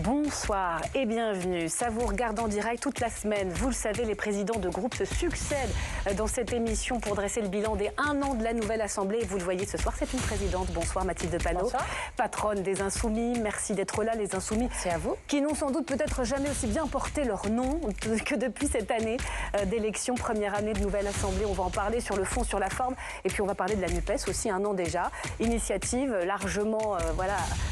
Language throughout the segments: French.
Bonsoir et bienvenue. Ça vous regarde en direct toute la semaine. Vous le savez, les présidents de groupes se succèdent dans cette émission pour dresser le bilan des 1 an de la nouvelle Assemblée. Et vous le voyez ce soir, c'est une présidente. Bonsoir Mathilde Panot. Bonsoir. Patronne des Insoumis. Merci d'être là, les Insoumis. C'est à vous. Qui n'ont sans doute peut-être jamais aussi bien porté leur nom que depuis cette année d'élection, première année de nouvelle Assemblée. On va en parler sur le fond, sur la forme. Et puis on va parler de la NUPES aussi, 1 an déjà. Initiative largement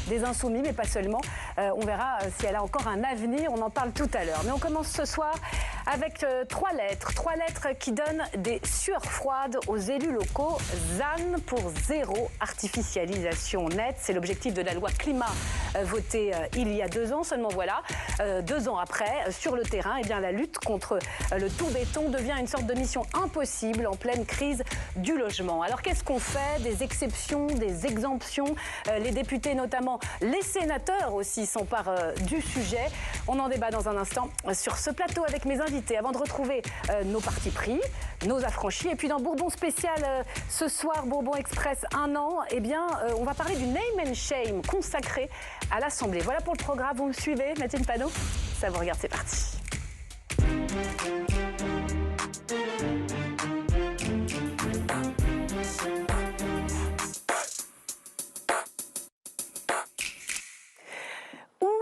des Insoumis, mais pas seulement. On verra si elle a encore un avenir, on en parle tout à l'heure. Mais on commence ce soir avec 3 lettres qui donnent des sueurs froides aux élus locaux. ZAN pour zéro artificialisation nette. C'est l'objectif de la loi climat votée il y a 2 ans. Seulement voilà, 2 ans après, sur le terrain, eh bien, la lutte contre le tout béton devient une sorte de mission impossible en pleine crise du logement. Alors qu'est-ce qu'on fait? Des exceptions, des exemptions. Les députés, notamment les sénateurs aussi, s'emparent du sujet. On en débat dans un instant sur ce plateau avec mes invités. Avant de retrouver nos partis pris, nos affranchis. Et puis dans Bourbon spécial, ce soir, Bourbon Express 1 an, eh bien, on va parler du name and shame consacré à l'Assemblée. Voilà pour le programme. Vous me suivez, Mathilde Panot? Ça vous regarde, c'est parti.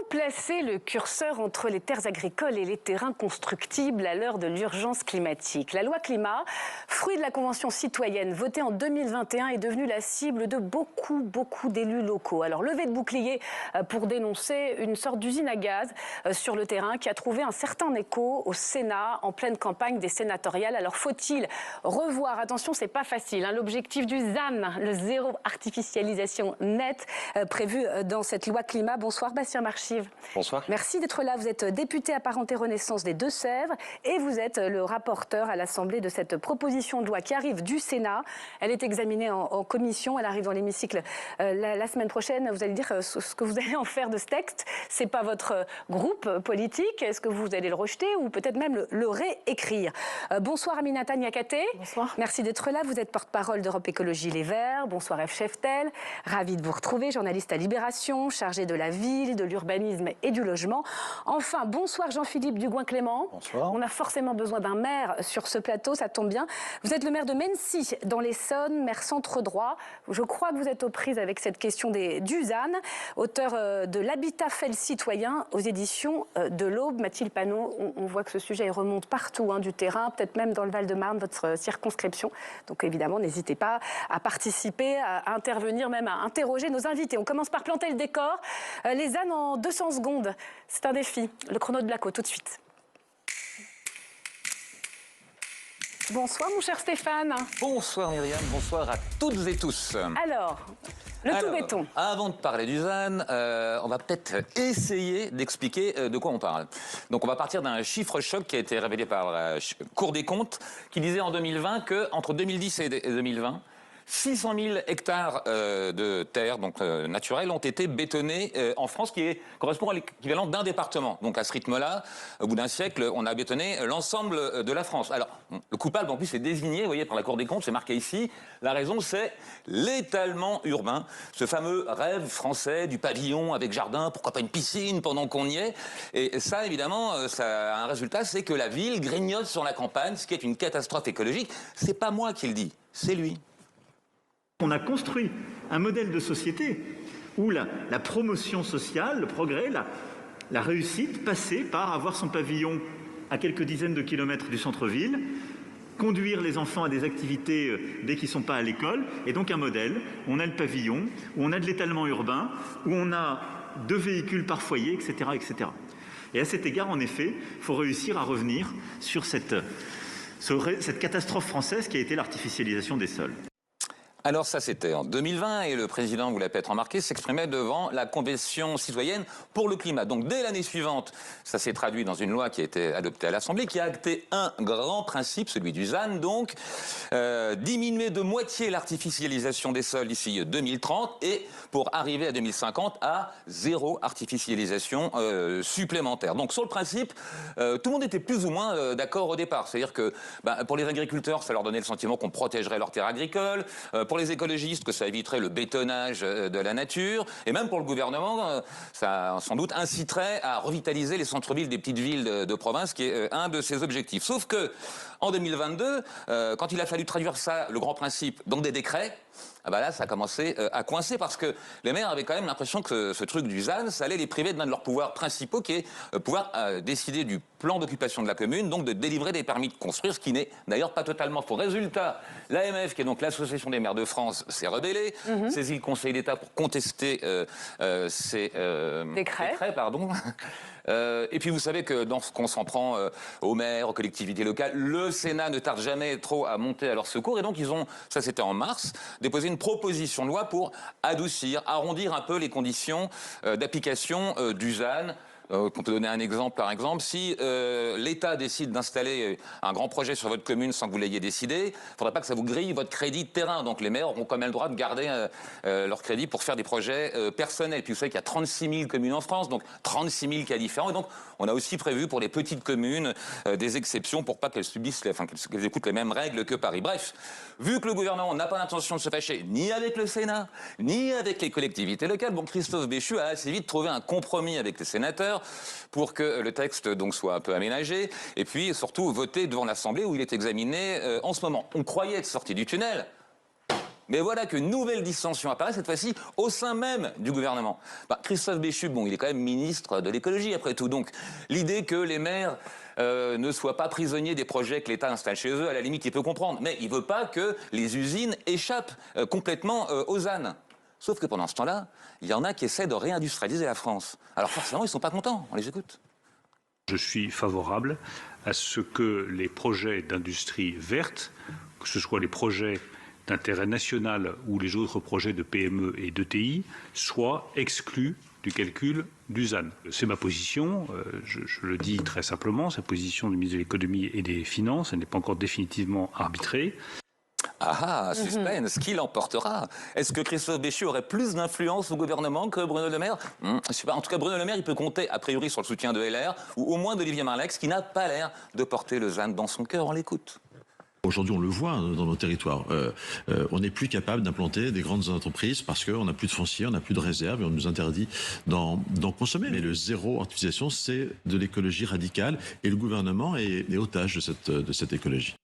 Placer le curseur entre les terres agricoles et les terrains constructibles à l'heure de l'urgence climatique. La loi climat, fruit de la Convention citoyenne votée en 2021, est devenue la cible de beaucoup d'élus locaux. Alors, levée de bouclier pour dénoncer une sorte d'usine à gaz sur le terrain qui a trouvé un certain écho au Sénat en pleine campagne des sénatoriales. Alors, faut-il revoir, attention, c'est pas facile, hein, l'objectif du ZAN, le zéro artificialisation nette, prévu dans cette loi climat. Bonsoir, Bastien Marchive. Bonsoir. Merci d'être là. Vous êtes député apparenté Renaissance des Deux-Sèvres et vous êtes le rapporteur à l'Assemblée de cette proposition de loi qui arrive du Sénat. Elle est examinée en commission, elle arrive dans l'hémicycle la semaine prochaine. Vous allez dire ce que vous allez en faire de ce texte. C'est pas votre groupe politique. Est-ce que vous allez le rejeter ou peut-être même le réécrire? Bonsoir Aminata Niakaté. Bonsoir. Merci d'être là. Vous êtes porte-parole d'Europe Écologie Les Verts. Bonsoir F. Cheftel. Ravi de vous retrouver, journaliste à Libération, chargé de la ville, de l'urbanisme et du logement. Enfin, bonsoir Jean-Philippe Dugouin-Clément. Bonsoir. On a forcément besoin d'un maire sur ce plateau, ça tombe bien. Vous êtes le maire de Mency, dans l'Essonne, maire centre droit. Je crois que vous êtes aux prises avec cette question du ZAN, auteur de l'Habitat fait le citoyen aux éditions de l'Aube. Mathilde Panot, on voit que ce sujet remonte partout, hein, du terrain, peut-être même dans le Val-de-Marne, votre circonscription. Donc évidemment, n'hésitez pas à participer, à intervenir, même à interroger nos invités. On commence par planter le décor. Les ZAN en 200 secondes, c'est un défi. Le chrono de Blacko, tout de suite. Bonsoir mon cher Stéphane. Bonsoir Myriam, bonsoir à toutes et tous. Alors, tout béton. Avant de parler du ZAN, on va peut-être essayer d'expliquer de quoi on parle. Donc on va partir d'un chiffre choc qui a été révélé par la Cour des comptes qui disait en 2020 qu'entre 2010 et 2020, 600 000 hectares de terres naturelles ont été bétonnés en France, qui correspond à l'équivalent d'un département. Donc à ce rythme-là, au bout d'un siècle, on a bétonné l'ensemble de la France. Alors, le coupable, en plus, est désigné, vous voyez, par la Cour des comptes, c'est marqué ici. La raison, c'est l'étalement urbain, ce fameux rêve français du pavillon avec jardin, pourquoi pas une piscine pendant qu'on y est. Et ça, évidemment, ça a un résultat, c'est que la ville grignote sur la campagne, ce qui est une catastrophe écologique. C'est pas moi qui le dis, c'est lui. On a construit un modèle de société où la promotion sociale, le progrès, la réussite passait par avoir son pavillon à quelques dizaines de kilomètres du centre-ville, conduire les enfants à des activités dès qu'ils ne sont pas à l'école, et donc un modèle où on a le pavillon, où on a de l'étalement urbain, où on a 2 véhicules par foyer, etc., etc. Et à cet égard, en effet, il faut réussir à revenir sur cette catastrophe française qui a été l'artificialisation des sols. Alors ça, c'était en 2020 et le président, vous l'avez peut-être remarqué, s'exprimait devant la Convention citoyenne pour le climat. Donc dès l'année suivante, ça s'est traduit dans une loi qui a été adoptée à l'Assemblée, qui a acté un grand principe, celui du ZAN, donc diminuer de moitié l'artificialisation des sols d'ici 2030 et pour arriver à 2050 à zéro artificialisation supplémentaire. Donc sur le principe, tout le monde était plus ou moins d'accord au départ. C'est-à-dire que pour les agriculteurs, ça leur donnait le sentiment qu'on protégerait leurs terres agricoles. Pour pour les écologistes que ça éviterait le bétonnage de la nature, et même pour le gouvernement, ça sans doute inciterait à revitaliser les centres-villes des petites villes de province, qui est un de ses objectifs. Sauf que en 2022, quand il a fallu traduire ça, le grand principe, dans des décrets, ah bah là, ça a commencé à coincer parce que les maires avaient quand même l'impression que ce truc du ZAN, ça allait les priver de l'un de leurs pouvoirs principaux, qui est pouvoir décider du plan d'occupation de la commune, donc de délivrer des permis de construire, ce qui n'est d'ailleurs pas totalement faux. Résultat, l'AMF, qui est donc l'Association des maires de France, s'est rebellée, saisit le Conseil d'État pour contester ces décrets. Pardon. Et puis vous savez que qu'on s'en prend aux maires, aux collectivités locales, le Sénat ne tarde jamais trop à monter à leur secours. Et donc ils ont, ça c'était en mars, déposé une proposition de loi pour adoucir, arrondir un peu les conditions d'application du ZAN. On peut donner un exemple, par exemple, si l'État décide d'installer un grand projet sur votre commune sans que vous l'ayez décidé, il ne faudra pas que ça vous grille votre crédit de terrain. Donc les maires auront quand même le droit de garder leur crédit pour faire des projets personnels. Puis vous savez qu'il y a 36 000 communes en France, donc 36 000 cas différents. Et donc on a aussi prévu pour les petites communes des exceptions pour pas qu'elles subissent, qu'elles écoutent les mêmes règles que Paris. Bref, vu que le gouvernement n'a pas l'intention de se fâcher ni avec le Sénat, ni avec les collectivités locales, bon, Christophe Béchu a assez vite trouvé un compromis avec les sénateurs pour que le texte donc soit un peu aménagé et puis surtout voté devant l'Assemblée où il est examiné en ce moment. On croyait être sorti du tunnel. Mais voilà qu'une nouvelle dissension apparaît, cette fois-ci au sein même du gouvernement. Christophe Béchu, bon, il est quand même ministre de l'écologie après tout. Donc l'idée que les maires ne soient pas prisonniers des projets que l'État installe chez eux, à la limite, il peut comprendre. Mais il ne veut pas que les usines échappent complètement aux ZAN. Sauf que pendant ce temps-là, il y en a qui essaient de réindustrialiser la France. Alors forcément, ils ne sont pas contents. On les écoute. Je suis favorable à ce que les projets d'industrie verte, que ce soit les projets d'intérêt national ou les autres projets de PME et d'ETI, soient exclus du calcul du ZAN. C'est ma position, je le dis très simplement, c'est la position du ministre de l'économie et des finances, elle n'est pas encore définitivement arbitrée. Ah, suspense, qui l'emportera? Est-ce que Christophe Béchu aurait plus d'influence au gouvernement que Bruno Le Maire? Je sais pas. En tout cas, Bruno Le Maire, il peut compter a priori sur le soutien de LR ou au moins d'Olivier Marleix, qui n'a pas l'air de porter le ZAN dans son cœur. On l'écoute. Aujourd'hui, on le voit dans nos territoires. On n'est plus capable d'implanter des grandes entreprises parce qu'on n'a plus de foncier, on n'a plus de réserves et on nous interdit d'en consommer. Mais le zéro artificialisation, c'est de l'écologie radicale et le gouvernement est otage de cette écologie.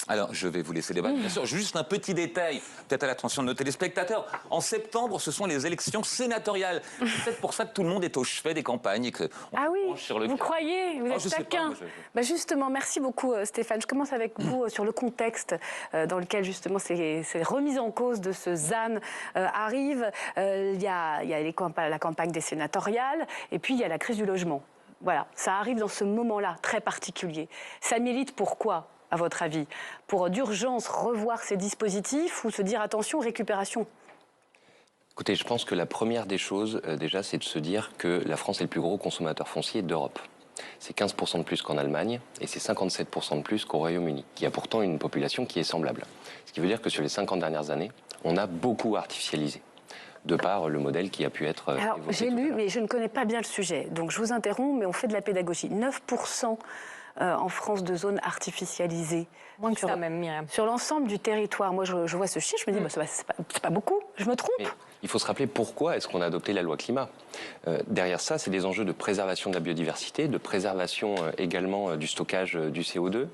Alors, je vais vous laisser débattre, bien sûr. Juste un petit détail, peut-être à l'attention de nos téléspectateurs. En septembre, ce sont les élections sénatoriales. C'est peut-être pour ça que tout le monde est au chevet des campagnes. Ah oui, vous croyez, vous êtes taquin. Justement, merci beaucoup Stéphane. Je commence avec vous sur le contexte dans lequel justement ces remises en cause de ce ZAN arrivent. Il y a la campagne des sénatoriales et puis il y a la crise du logement. Voilà, ça arrive dans ce moment-là très particulier. Ça milite pourquoi ? À votre avis, pour d'urgence revoir ces dispositifs ou se dire attention, récupération? Écoutez, je pense que la première des choses, déjà, c'est de se dire que la France est le plus gros consommateur foncier d'Europe. C'est 15% de plus qu'en Allemagne et c'est 57% de plus qu'au Royaume-Uni, qui a pourtant une population qui est semblable. Ce qui veut dire que sur les 50 dernières années, on a beaucoup artificialisé, de par le modèle qui a pu être Alors, j'ai lu, mais je ne connais pas bien le sujet, donc je vous interromps, mais on fait de la pédagogie. 9% en France de zones artificialisées. Moins que ça même, Myriam. Sur l'ensemble du territoire. Moi, je vois ce chiffre, je me dis, c'est pas beaucoup, je me trompe. Mais il faut se rappeler pourquoi est-ce qu'on a adopté la loi climat. Derrière ça, c'est des enjeux de préservation de la biodiversité, de préservation également du stockage du CO2.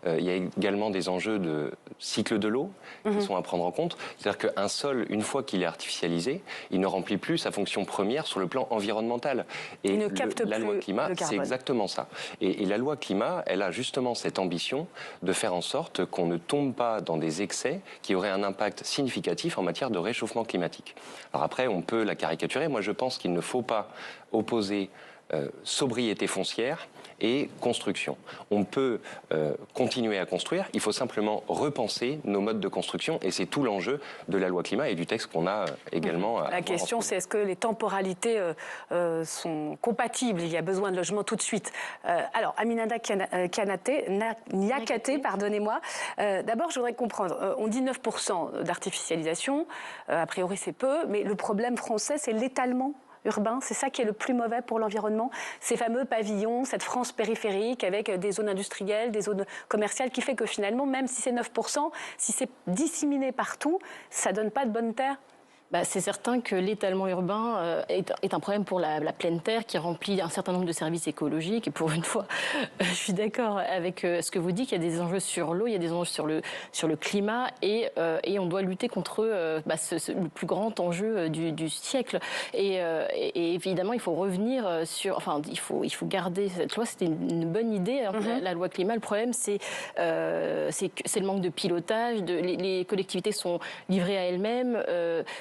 Il y a également des enjeux de cycle de l'eau qui sont à prendre en compte. C'est-à-dire qu'un sol, une fois qu'il est artificialisé, il ne remplit plus sa fonction première sur le plan environnemental. Et il ne capte la plus loi climat, c'est exactement ça. Et la loi climat, elle a justement cette ambition de faire en sorte qu'on ne tombe pas dans des excès qui auraient un impact significatif en matière de réchauffement climatique. Alors après, on peut la caricaturer. Moi, je pense qu'il ne faut pas opposer sobriété foncière et construction. On peut continuer à construire, il faut simplement repenser nos modes de construction et c'est tout l'enjeu de la loi climat et du texte qu'on a également. La question, c'est est-ce que les temporalités sont compatibles? Il y a besoin de logement tout de suite. Alors, Aminata Niakaté, pardonnez-moi. D'abord, je voudrais comprendre. On dit 9% d'artificialisation. A priori, c'est peu, mais le problème français, c'est l'étalement urbain, c'est ça qui est le plus mauvais pour l'environnement. Ces fameux pavillons, cette France périphérique avec des zones industrielles, des zones commerciales, qui fait que finalement, même si c'est 9%, si c'est disséminé partout, ça donne pas de bonne terre. C'est certain que l'étalement urbain est un problème pour la pleine terre qui remplit un certain nombre de services écologiques. Et pour une fois, je suis d'accord avec ce que vous dites, qu'il y a des enjeux sur l'eau, il y a des enjeux sur le climat et on doit lutter contre le plus grand enjeu du siècle. Et évidemment, il faut revenir sur... Enfin, il faut garder cette loi. C'était une bonne idée, la loi climat. Le problème, c'est le manque de pilotage. Les collectivités sont livrées à elles-mêmes.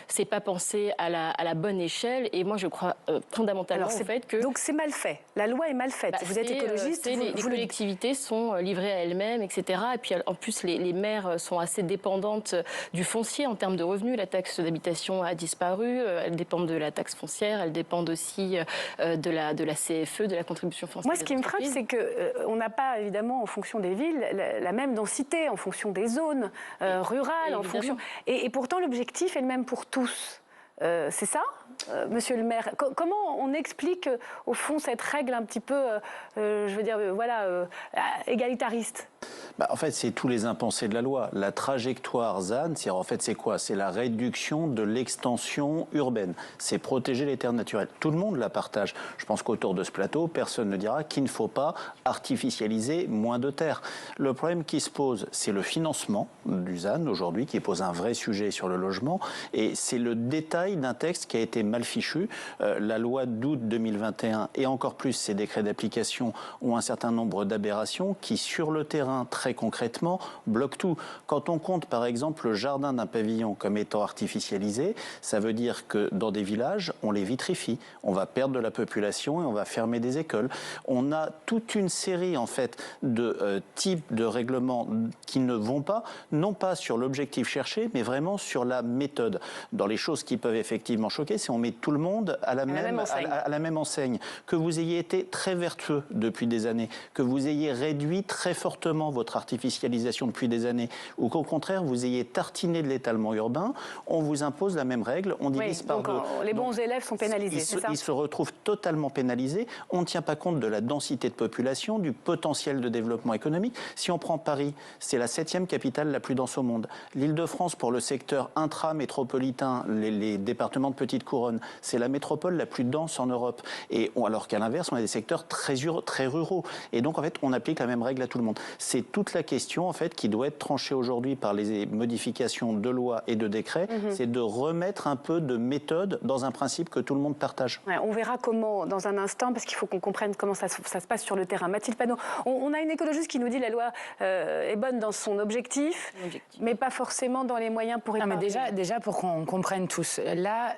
C'est pas pensé à la bonne échelle, et moi je crois fondamentalement au fait que... Donc c'est mal fait, la loi est mal faite. Vous êtes écologiste, les collectivités sont livrées à elles-mêmes, etc. Et puis en plus les maires sont assez dépendantes du foncier en termes de revenus. La taxe d'habitation a disparu, elles dépendent de la taxe foncière, elles dépendent aussi de la CFE, de la contribution foncière. Moi ce qui me frappe, c'est qu'on n'a pas évidemment en fonction des villes la même densité, en fonction des zones rurales, en fonction... Et pourtant l'objectif est le même pour tous. C'est ça, monsieur le maire? Comment on explique, au fond, cette règle un petit peu, égalitariste? En fait, c'est tous les impensés de la loi. La trajectoire ZAN, c'est quoi? C'est la réduction de l'extension urbaine. C'est protéger les terres naturelles. Tout le monde la partage. Je pense qu'autour de ce plateau, personne ne dira qu'il ne faut pas artificialiser moins de terres. Le problème qui se pose, c'est le financement du ZAN aujourd'hui, qui pose un vrai sujet sur le logement. Et c'est le détail d'un texte qui a été mal fichu. La loi d'août 2021 et encore plus ses décrets d'application ont un certain nombre d'aberrations qui, sur le terrain, très concrètement, bloque tout. Quand on compte, par exemple, le jardin d'un pavillon comme étant artificialisé, ça veut dire que dans des villages, on les vitrifie. On va perdre de la population et on va fermer des écoles. On a toute une série, en fait, de types de règlements qui ne vont pas, non pas sur l'objectif cherché, mais vraiment sur la méthode. Dans les choses qui peuvent effectivement choquer, c'est on met tout le monde à la même enseigne. Que vous ayez été très vertueux depuis des années, que vous ayez réduit très fortement votre artificialisation depuis des années, ou qu'au contraire, vous ayez tartiné de l'étalement urbain, on vous impose la même règle, on divise par deux. Les bons élèves sont pénalisés, c'est ça? Ils se retrouvent totalement pénalisés. On ne tient pas compte de la densité de population, du potentiel de développement économique. Si on prend Paris, c'est la 7e capitale la plus dense au monde. L'Île-de-France, pour le secteur intramétropolitain, les départements de petite couronne, c'est la métropole la plus dense en Europe. Alors qu'à l'inverse, on a des secteurs très ruraux. Et donc, en fait, on applique la même règle à tout le monde. C'est toute la question, en fait, qui doit être tranchée aujourd'hui par les modifications de lois et de décrets. C'est de remettre un peu de méthode dans un principe que tout le monde partage. Ouais, on verra comment dans un instant, parce qu'il faut qu'on comprenne comment ça se passe sur le terrain. Mathilde Panot, on a une écologiste qui nous dit que la loi est bonne dans son objectif, mais pas forcément dans les moyens pour y parvenir. Déjà pour qu'on comprenne tous. Là,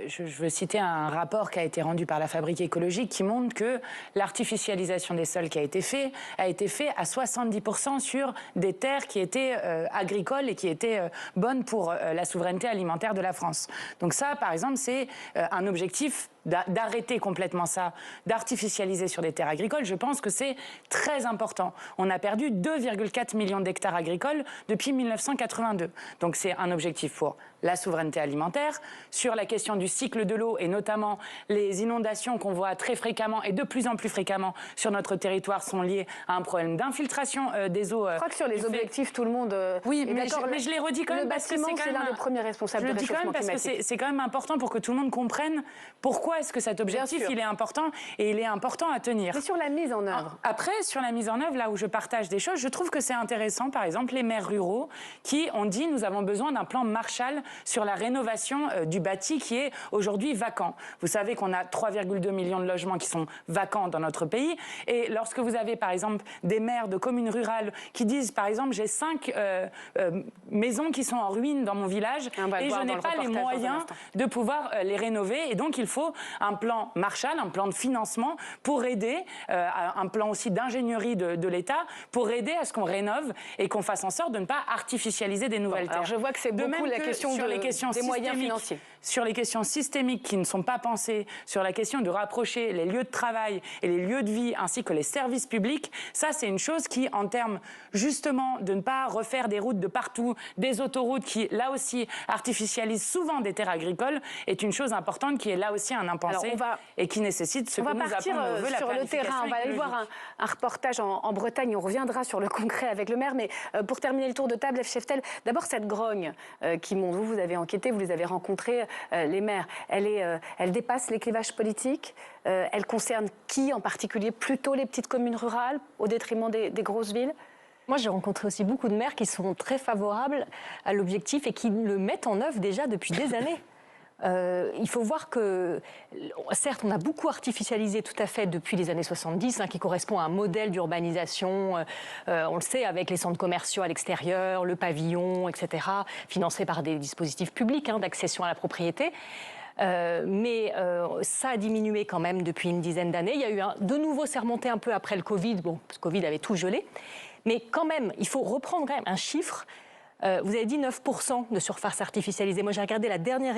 je veux citer un rapport qui a été rendu par la Fabrique écologique qui montre que l'artificialisation des sols qui a été fait à 70% sur des terres qui étaient agricoles et qui étaient bonnes pour la souveraineté alimentaire de la France. Donc ça, par exemple, c'est un objectif d'arrêter complètement ça, d'artificialiser sur des terres agricoles. Je pense que c'est très important. On a perdu 2,4 millions d'hectares agricoles depuis 1982. Donc c'est un objectif pour la souveraineté alimentaire, sur la question du cycle de l'eau et notamment les inondations qu'on voit très fréquemment et de plus en plus fréquemment sur notre territoire sont liées à un problème d'infiltration des eaux. Je crois que sur les objectifs, tout le monde oui, mais je les redis quand même parce que c'est l'un des premiers responsables du réchauffement climatique. Parce que c'est quand même important pour que tout le monde comprenne pourquoi est-ce que cet objectif il est important et il est important à tenir. Mais sur la mise en œuvre. Après, sur la mise en œuvre, là où je partage des choses, je trouve que c'est intéressant, par exemple, les maires ruraux qui ont dit nous avons besoin d'un plan Marshall sur la rénovation du bâti qui est aujourd'hui vacant. Vous savez qu'on a 3,2 millions de logements qui sont vacants dans notre pays et lorsque vous avez par exemple des maires de communes rurales qui disent par exemple j'ai 5 maisons qui sont en ruine dans mon village et je n'ai pas les moyens de pouvoir les rénover et donc il faut un plan Marshall, un plan de financement pour aider, un plan aussi d'ingénierie de l'État pour aider à ce qu'on rénove et qu'on fasse en sorte de ne pas artificialiser des nouvelles terres. Alors je vois que c'est beaucoup la question sur les questions des moyens financiers. sur les questions systémiques qui ne sont pas pensées, sur la question de rapprocher les lieux de travail et les lieux de vie ainsi que les services publics, ça c'est une chose qui, en termes justement de ne pas refaire des routes de partout, des autoroutes qui là aussi artificialisent souvent des terres agricoles, est une chose importante qui est là aussi un impensé et qui nécessite ce que nous appelons sur le terrain. On va aller voir un reportage en Bretagne. On reviendra sur le concret avec le maire. Mais pour terminer le tour de table, F. Cheftel, d'abord cette grogne qui monte. Vous avez enquêté, vous les avez rencontrés. Les maires, elle dépasse les clivages politiques, elle concerne qui en particulier? Plutôt les petites communes rurales au détriment des grosses villes? Moi, j'ai rencontré aussi beaucoup de maires qui sont très favorables à l'objectif et qui le mettent en œuvre déjà depuis des années. Il faut voir que, certes, on a beaucoup artificialisé tout à fait depuis les années 70, qui correspond à un modèle d'urbanisation, on le sait, avec les centres commerciaux à l'extérieur, le pavillon, etc., financés par des dispositifs publics d'accession à la propriété. Mais ça a diminué quand même depuis une dizaine d'années. Il y a eu de nouveau, c'est remonté un peu après le Covid, bon, parce que le Covid avait tout gelé. Mais quand même, il faut reprendre quand même un chiffre. Vous avez dit 9% de surface artificialisée. Moi, j'ai regardé la dernière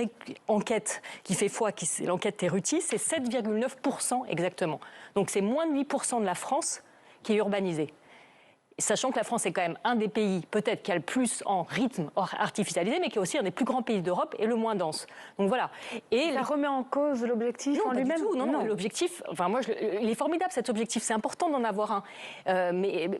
enquête qui fait foi, c'est l'enquête Terruti, c'est 7,9% exactement. Donc, c'est moins de 8% de la France qui est urbanisée. Sachant que la France est quand même un des pays, peut-être, qui a le plus en rythme artificialisé, mais qui est aussi un des plus grands pays d'Europe et le moins dense. Donc voilà. Et ça remet en cause l'objectif en lui-même? Non, l'objectif, enfin moi, il est formidable cet objectif, c'est important d'en avoir un. Mais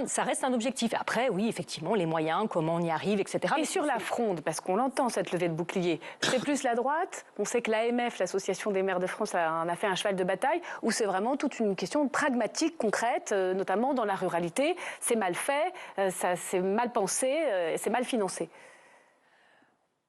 ça reste un objectif. Après, oui, effectivement, les moyens, comment on y arrive, etc. Et sur la fronde, parce qu'on l'entend, cette levée de bouclier, c'est plus la droite? On sait que l'AMF, l'Association des maires de France, en a fait un cheval de bataille, ou c'est vraiment toute une question pragmatique, concrète, notamment dans la ruralité? C'est mal fait, c'est mal pensé, c'est mal financé.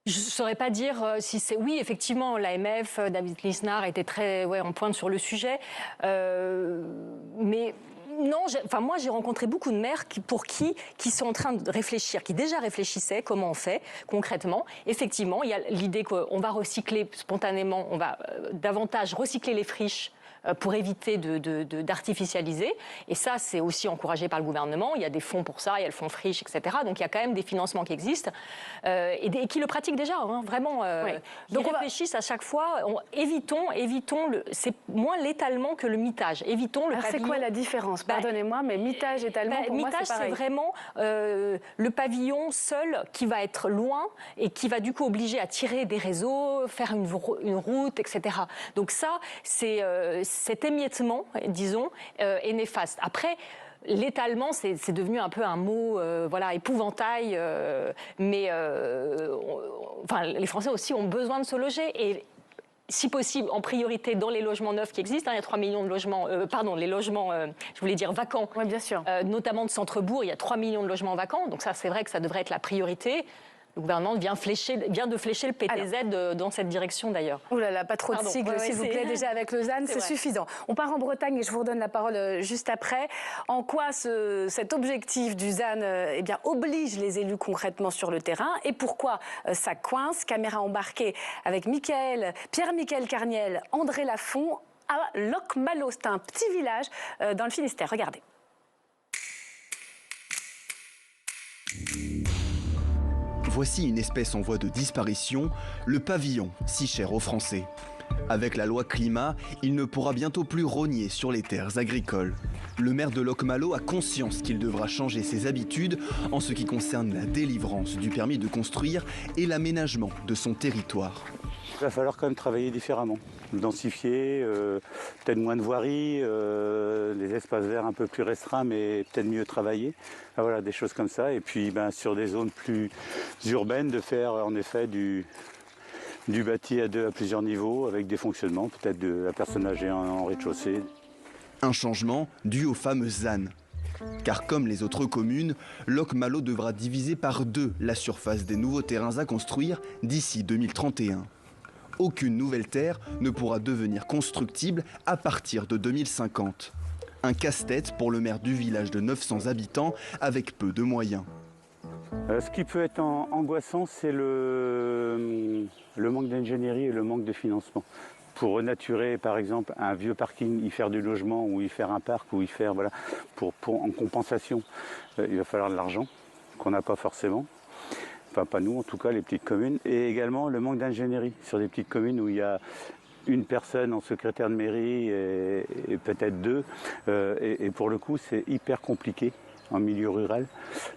Je ne saurais pas dire si c'est... Oui, effectivement, l'AMF, David Lisnard était très en pointe sur le sujet. Mais non, moi j'ai rencontré beaucoup de maires qui sont en train de réfléchir, qui déjà réfléchissaient comment on fait concrètement. Effectivement, il y a l'idée qu'on va recycler spontanément, on va davantage recycler les friches pour éviter d'artificialiser. Et ça, c'est aussi encouragé par le gouvernement. Il y a des fonds pour ça, il y a le fonds friche, etc. Donc il y a quand même des financements qui existent et qui le pratiquent déjà, vraiment. Donc on réfléchissent à chaque fois. Évitons c'est moins l'étalement que le mitage. Évitons le pavillon. C'est quoi la différence? Pardonnez-moi, mais mitage, étalement, pour moi, c'est pareil. C'est vraiment le pavillon seul qui va être loin et qui va du coup obliger à tirer des réseaux, faire une route, etc. Donc ça, cet émiettement, disons, est néfaste. Après, l'étalement, c'est devenu un peu un mot, épouvantail. Mais les Français aussi ont besoin de se loger et si possible, en priorité dans les logements neufs qui existent. Il y a 3 millions de logements, les logements, je voulais dire vacants. Oui, bien sûr. Notamment de centre-bourg, il y a 3 millions de logements vacants. Donc ça, c'est vrai que ça devrait être la priorité. Le gouvernement vient de flécher le PTZ dans cette direction d'ailleurs. Oh là là, pas trop de sigles, s'il vous plaît, déjà avec Lausanne, c'est suffisant. On part en Bretagne et je vous redonne la parole juste après. En quoi cet objectif du ZAN oblige les élus concrètement sur le terrain et pourquoi ça coince? Caméra embarquée avec Pierre-Michaël Carniel, André Lafont à Locmalo. C'est un petit village dans le Finistère. Regardez. Voici une espèce en voie de disparition, le pavillon, si cher aux Français. Avec la loi climat, il ne pourra bientôt plus rogner sur les terres agricoles. Le maire de Locmalo a conscience qu'il devra changer ses habitudes en ce qui concerne la délivrance du permis de construire et l'aménagement de son territoire. Il va falloir quand même travailler différemment, densifier, peut-être moins de voiries, les espaces verts un peu plus restreints mais peut-être mieux travailler. Voilà, des choses comme ça. Et puis sur des zones plus urbaines, de faire en effet du bâti à deux à plusieurs niveaux avec des fonctionnements, peut-être de la personne âgée en rez-de-chaussée. Un changement dû au fameux ZAN. Car comme les autres communes, Locmalo devra diviser par 2 la surface des nouveaux terrains à construire d'ici 2031. Aucune nouvelle terre ne pourra devenir constructible à partir de 2050. Un casse-tête pour le maire du village de 900 habitants avec peu de moyens. Ce qui peut être angoissant, c'est le manque d'ingénierie et le manque de financement. Pour renaturer, par exemple, un vieux parking, y faire du logement ou y faire un parc ou y faire, en compensation, il va falloir de l'argent qu'on n'a pas forcément. enfin pas nous en tout cas, les petites communes, et également le manque d'ingénierie sur des petites communes où il y a une personne en secrétaire de mairie et peut-être deux, et pour le coup c'est hyper compliqué en milieu rural,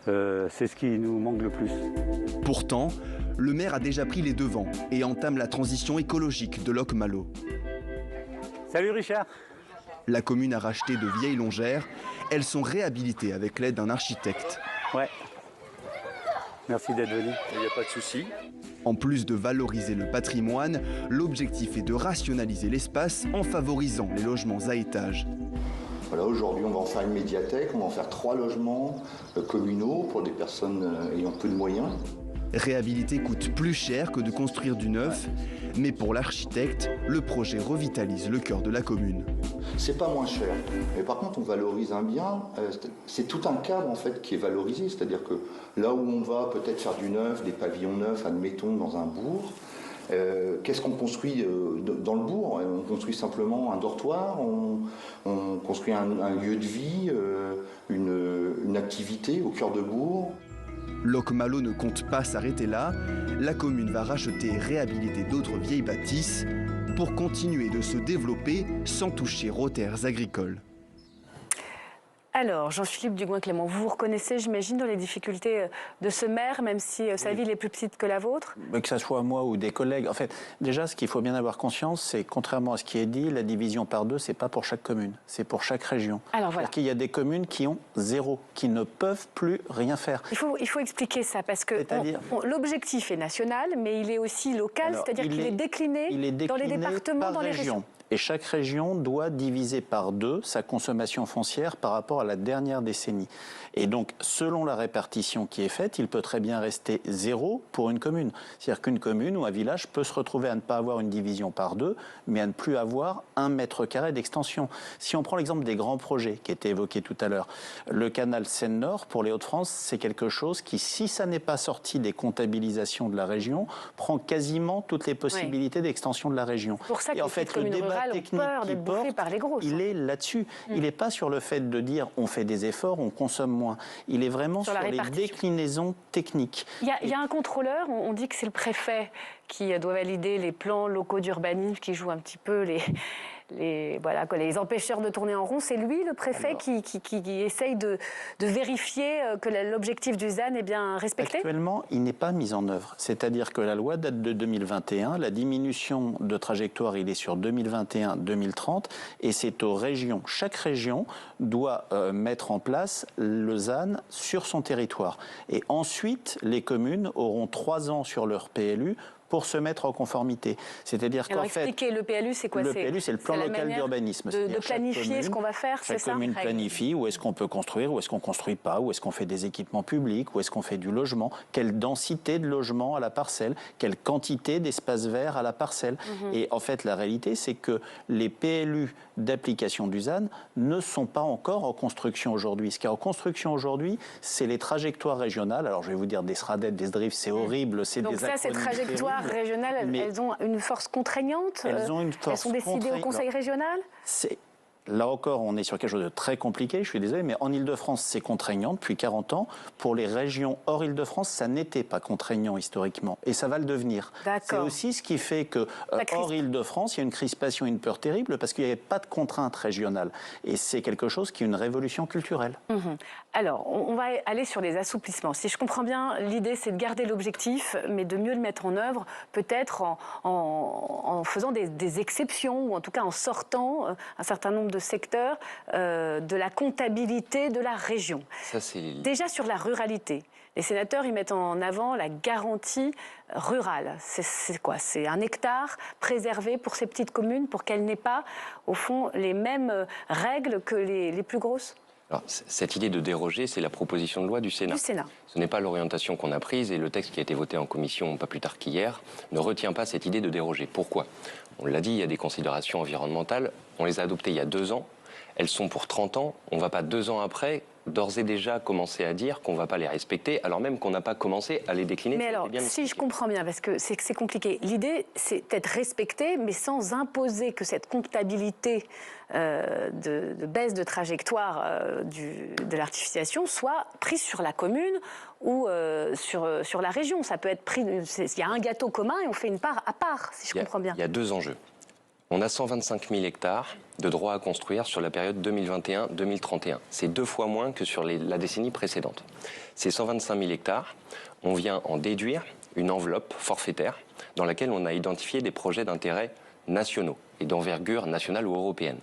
c'est ce qui nous manque le plus. Pourtant, le maire a déjà pris les devants et entame la transition écologique de Loc'Malo. Salut Richard. La commune a racheté de vieilles longères. Elles sont réhabilitées avec l'aide d'un architecte. Ouais. Merci d'être venu. Il n'y a pas de souci. En plus de valoriser le patrimoine, l'objectif est de rationaliser l'espace en favorisant les logements à étages. Voilà, aujourd'hui, on va en faire une médiathèque, on va en faire 3 logements communaux pour des personnes ayant peu de moyens. Réhabiliter coûte plus cher que de construire du neuf, mais pour l'architecte, le projet revitalise le cœur de la commune. C'est pas moins cher, mais par contre on valorise un bien, c'est tout un cadre en fait qui est valorisé, c'est-à-dire que là où on va peut-être faire du neuf, des pavillons neufs, admettons dans un bourg, qu'est-ce qu'on construit dans le bourg? On construit simplement un dortoir, on construit un lieu de vie, une activité au cœur de bourg. Loc'Malo ne compte pas s'arrêter là. La commune va racheter et réhabiliter d'autres vieilles bâtisses pour continuer de se développer sans toucher aux terres agricoles. Alors, Jean-Philippe Dugoin-Clément, vous vous reconnaissez, j'imagine, dans les difficultés de ce maire, même si sa ville est plus petite que la vôtre? Que ce soit moi ou des collègues. En fait, déjà, ce qu'il faut bien avoir conscience, c'est contrairement à ce qui est dit, la division par 2, c'est pas pour chaque commune, c'est pour chaque région. Alors voilà. Il y a des communes qui ont 0, qui ne peuvent plus rien faire. Il faut expliquer ça, parce que l'objectif est national, mais il est aussi local, c'est-à-dire qu'il est décliné dans les départements, dans les régions. Et chaque région doit diviser par 2 sa consommation foncière par rapport à la dernière décennie. Et donc, selon la répartition qui est faite, il peut très bien rester 0 pour une commune. C'est-à-dire qu'une commune ou un village peut se retrouver à ne pas avoir une division par 2, mais à ne plus avoir 1 mètre carré d'extension. Si on prend l'exemple des grands projets qui étaient évoqués tout à l'heure, le canal Seine-Nord pour les Hauts-de-France, c'est quelque chose qui, si ça n'est pas sorti des comptabilisations de la région, prend quasiment toutes les possibilités d'extension de la région. Pour ça que et en fait, le débat technique qui porte, par les grosses, il est là-dessus. Il n'est pas sur le fait de dire on fait des efforts, on consomme moins. Il est vraiment sur les déclinaisons techniques. Il y a un contrôleur, on dit que c'est le préfet qui doit valider les plans locaux d'urbanisme, qui joue un petit peu les empêcheurs de tourner en rond. C'est lui, le préfet, qui essaye de vérifier que l'objectif du ZAN est bien respecté? Actuellement, il n'est pas mis en œuvre. C'est-à-dire que la loi date de 2021, la diminution de trajectoire, il est sur 2021-2030, et c'est aux régions. Chaque région doit mettre en place le ZAN sur son territoire. Et ensuite, les communes auront 3 ans sur leur PLU pour se mettre en conformité. C'est-à-dire qu'en fait... expliquez, le PLU, c'est quoi? Le PLU, c'est le plan local d'urbanisme. De planifier ce qu'on va faire, c'est ça? Chaque commune planifie où est-ce qu'on peut construire, où est-ce qu'on ne construit pas, où est-ce qu'on fait des équipements publics, où est-ce qu'on fait du logement, quelle densité de logement à la parcelle, quelle quantité d'espace vert à la parcelle. Et en fait, la réalité, c'est que les PLU d'application du ZAN ne sont pas encore en construction aujourd'hui. Ce qui est en construction aujourd'hui, c'est les trajectoires régionales. Alors, je vais vous dire des SRADET, des SDRIF, c'est horrible, c'est des acronymes. Donc ça, ces trajectoires régionales, elles ont une force contraignante? Elles ont une force. Elles sont décidées au Conseil régional? Là encore, on est sur quelque chose de très compliqué, je suis désolé, mais en Ile-de-France, c'est contraignant depuis 40 ans. Pour les régions hors Ile-de-France, ça n'était pas contraignant historiquement. Et ça va le devenir. C'est aussi ce qui fait que hors Ile-de-France, il y a une crispation, une peur terrible, parce qu'il n'y avait pas de contrainte régionale. Et c'est quelque chose qui est une révolution culturelle. Alors, on va aller sur les assouplissements. Si je comprends bien, l'idée, c'est de garder l'objectif, mais de mieux le mettre en œuvre, peut-être en faisant des exceptions, ou en tout cas en sortant un certain nombre de secteurs de la comptabilité de la région. Déjà sur la ruralité, les sénateurs y mettent en avant la garantie rurale. C'est quoi? C'est 1 hectare préservé pour ces petites communes pour qu'elles n'aient pas, au fond, les mêmes règles que les plus grosses? Alors, cette idée de déroger, c'est la proposition de loi du Sénat. Ce n'est pas l'orientation qu'on a prise, et le texte qui a été voté en commission pas plus tard qu'hier ne retient pas cette idée de déroger. Pourquoi? On l'a dit, il y a des considérations environnementales. On les a adoptées il y a 2 ans. elles sont pour 30 ans. On ne va pas 2 ans après d'ores et déjà commencer à dire qu'on ne va pas les respecter, alors même qu'on n'a pas commencé à les décliner. Mais alors, si je comprends bien, parce que c'est compliqué, l'idée, c'est peut-être respecter, mais sans imposer que cette comptabilité de baisse de trajectoire de l'artificialisation soit prise sur la commune ou sur la région. Ça peut être pris, il y a un gâteau commun et on fait une part à part, si je comprends bien. Il y a 2 enjeux. On a 125 000 hectares de droits à construire sur la période 2021-2031. C'est 2 fois moins que sur la décennie précédente. Ces 125 000 hectares, on vient en déduire une enveloppe forfaitaire dans laquelle on a identifié des projets d'intérêt nationaux et d'envergure nationale ou européenne.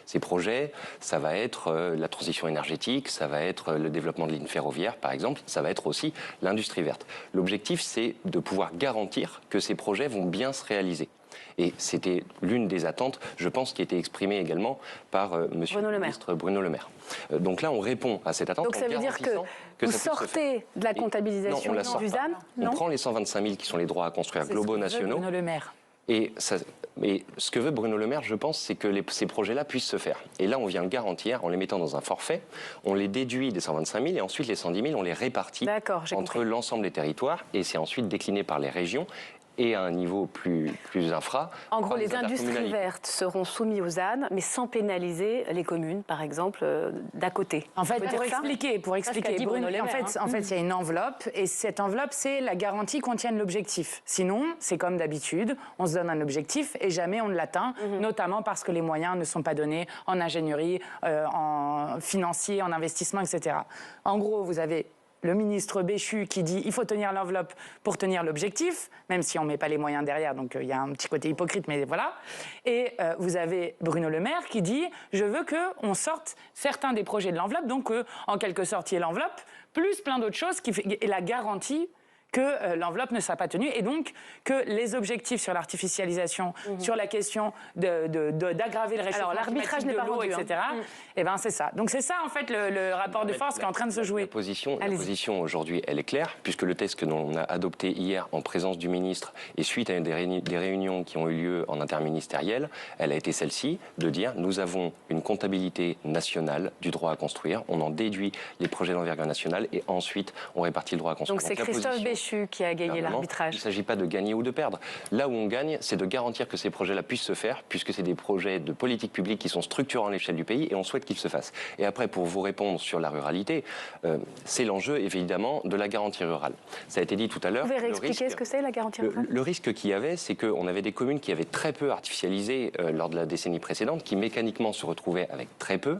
Ces projets, ça va être la transition énergétique, ça va être le développement de lignes ferroviaires, par exemple, ça va être aussi l'industrie verte. L'objectif, c'est de pouvoir garantir que ces projets vont bien se réaliser. Et c'était l'une des attentes, je pense, qui était exprimée également par monsieur le ministre Bruno Le Maire. Donc là, on répond à cette attente. Donc ça veut dire que vous sortez de la comptabilisation du ZAN? On prend les 125 000 qui sont les droits à construire globaux nationaux. Bruno Le Maire. Et ce que veut Bruno Le Maire, je pense, c'est que ces projets-là puissent se faire. Et là, on vient le garantir en les mettant dans un forfait. On les déduit des 125 000 et ensuite les 110 000, on les répartit entre l'ensemble des territoires. Et c'est ensuite décliné par les régions et à un niveau plus infra. En gros, les industries vertes seront soumises aux ZAN, mais sans pénaliser les communes, par exemple, d'à côté. En fait, pour expliquer, Bruno, en fait, il y a une enveloppe, et cette enveloppe, c'est la garantie qu'on tienne l'objectif. Sinon, c'est comme d'habitude, on se donne un objectif et jamais on ne l'atteint, notamment parce que les moyens ne sont pas donnés en ingénierie, en financier, en investissement, etc. En gros, vous avez le ministre Béchu qui dit il faut tenir l'enveloppe pour tenir l'objectif, même si on ne met pas les moyens derrière, donc il y a un petit côté hypocrite, mais voilà. Et vous avez Bruno Le Maire qui dit je veux qu'on sorte certains des projets de l'enveloppe, donc en quelque sorte il y ait l'enveloppe, plus plein d'autres choses, et la garantie que l'enveloppe ne sera pas tenue et donc que les objectifs sur l'artificialisation, sur la question d'aggraver le réchauffement climatique de l'eau, etc. Et ben c'est ça. Donc c'est ça en fait le rapport de force qui est en train de se jouer. La position aujourd'hui, elle est claire, puisque le texte que l'on a adopté hier en présence du ministre et suite à des réunions qui ont eu lieu en interministériel, elle a été celle-ci, de dire nous avons une comptabilité nationale du droit à construire, on en déduit les projets d'envergure nationale et ensuite on répartit le droit à construire. Donc c'est Christophe Béchu qui a gagné l'arbitrage. Il ne s'agit pas de gagner ou de perdre. Là où on gagne, c'est de garantir que ces projets-là puissent se faire, puisque c'est des projets de politique publique qui sont structurants à l'échelle du pays et on souhaite qu'ils se fassent. Et après, pour vous répondre sur la ruralité, c'est l'enjeu évidemment de la garantie rurale. Ça a été dit tout à l'heure. Vous pouvez réexpliquer ce que c'est la garantie rurale ? Le risque qu'il y avait, c'est qu'on avait des communes qui avaient très peu artificialisé lors de la décennie précédente, qui mécaniquement se retrouvaient avec très peu.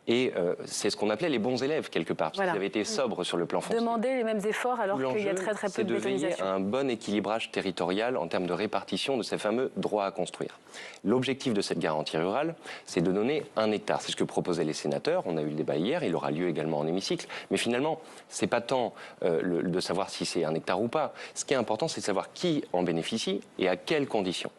Et c'est ce qu'on appelait les bons élèves, quelque part, parce qu'ils avaient été sobres sur le plan foncier. Demander les mêmes efforts alors qu'il y a très peu de bétonisation. C'est de veiller à un bon équilibrage territorial en termes de répartition de ces fameux droits à construire. L'objectif de cette garantie rurale, c'est de donner 1 hectare. C'est ce que proposaient les sénateurs. On a eu le débat hier, il aura lieu également en hémicycle. Mais finalement, c'est pas tant de savoir si c'est 1 hectare ou pas. Ce qui est important, c'est de savoir qui en bénéficie et à quelles conditions.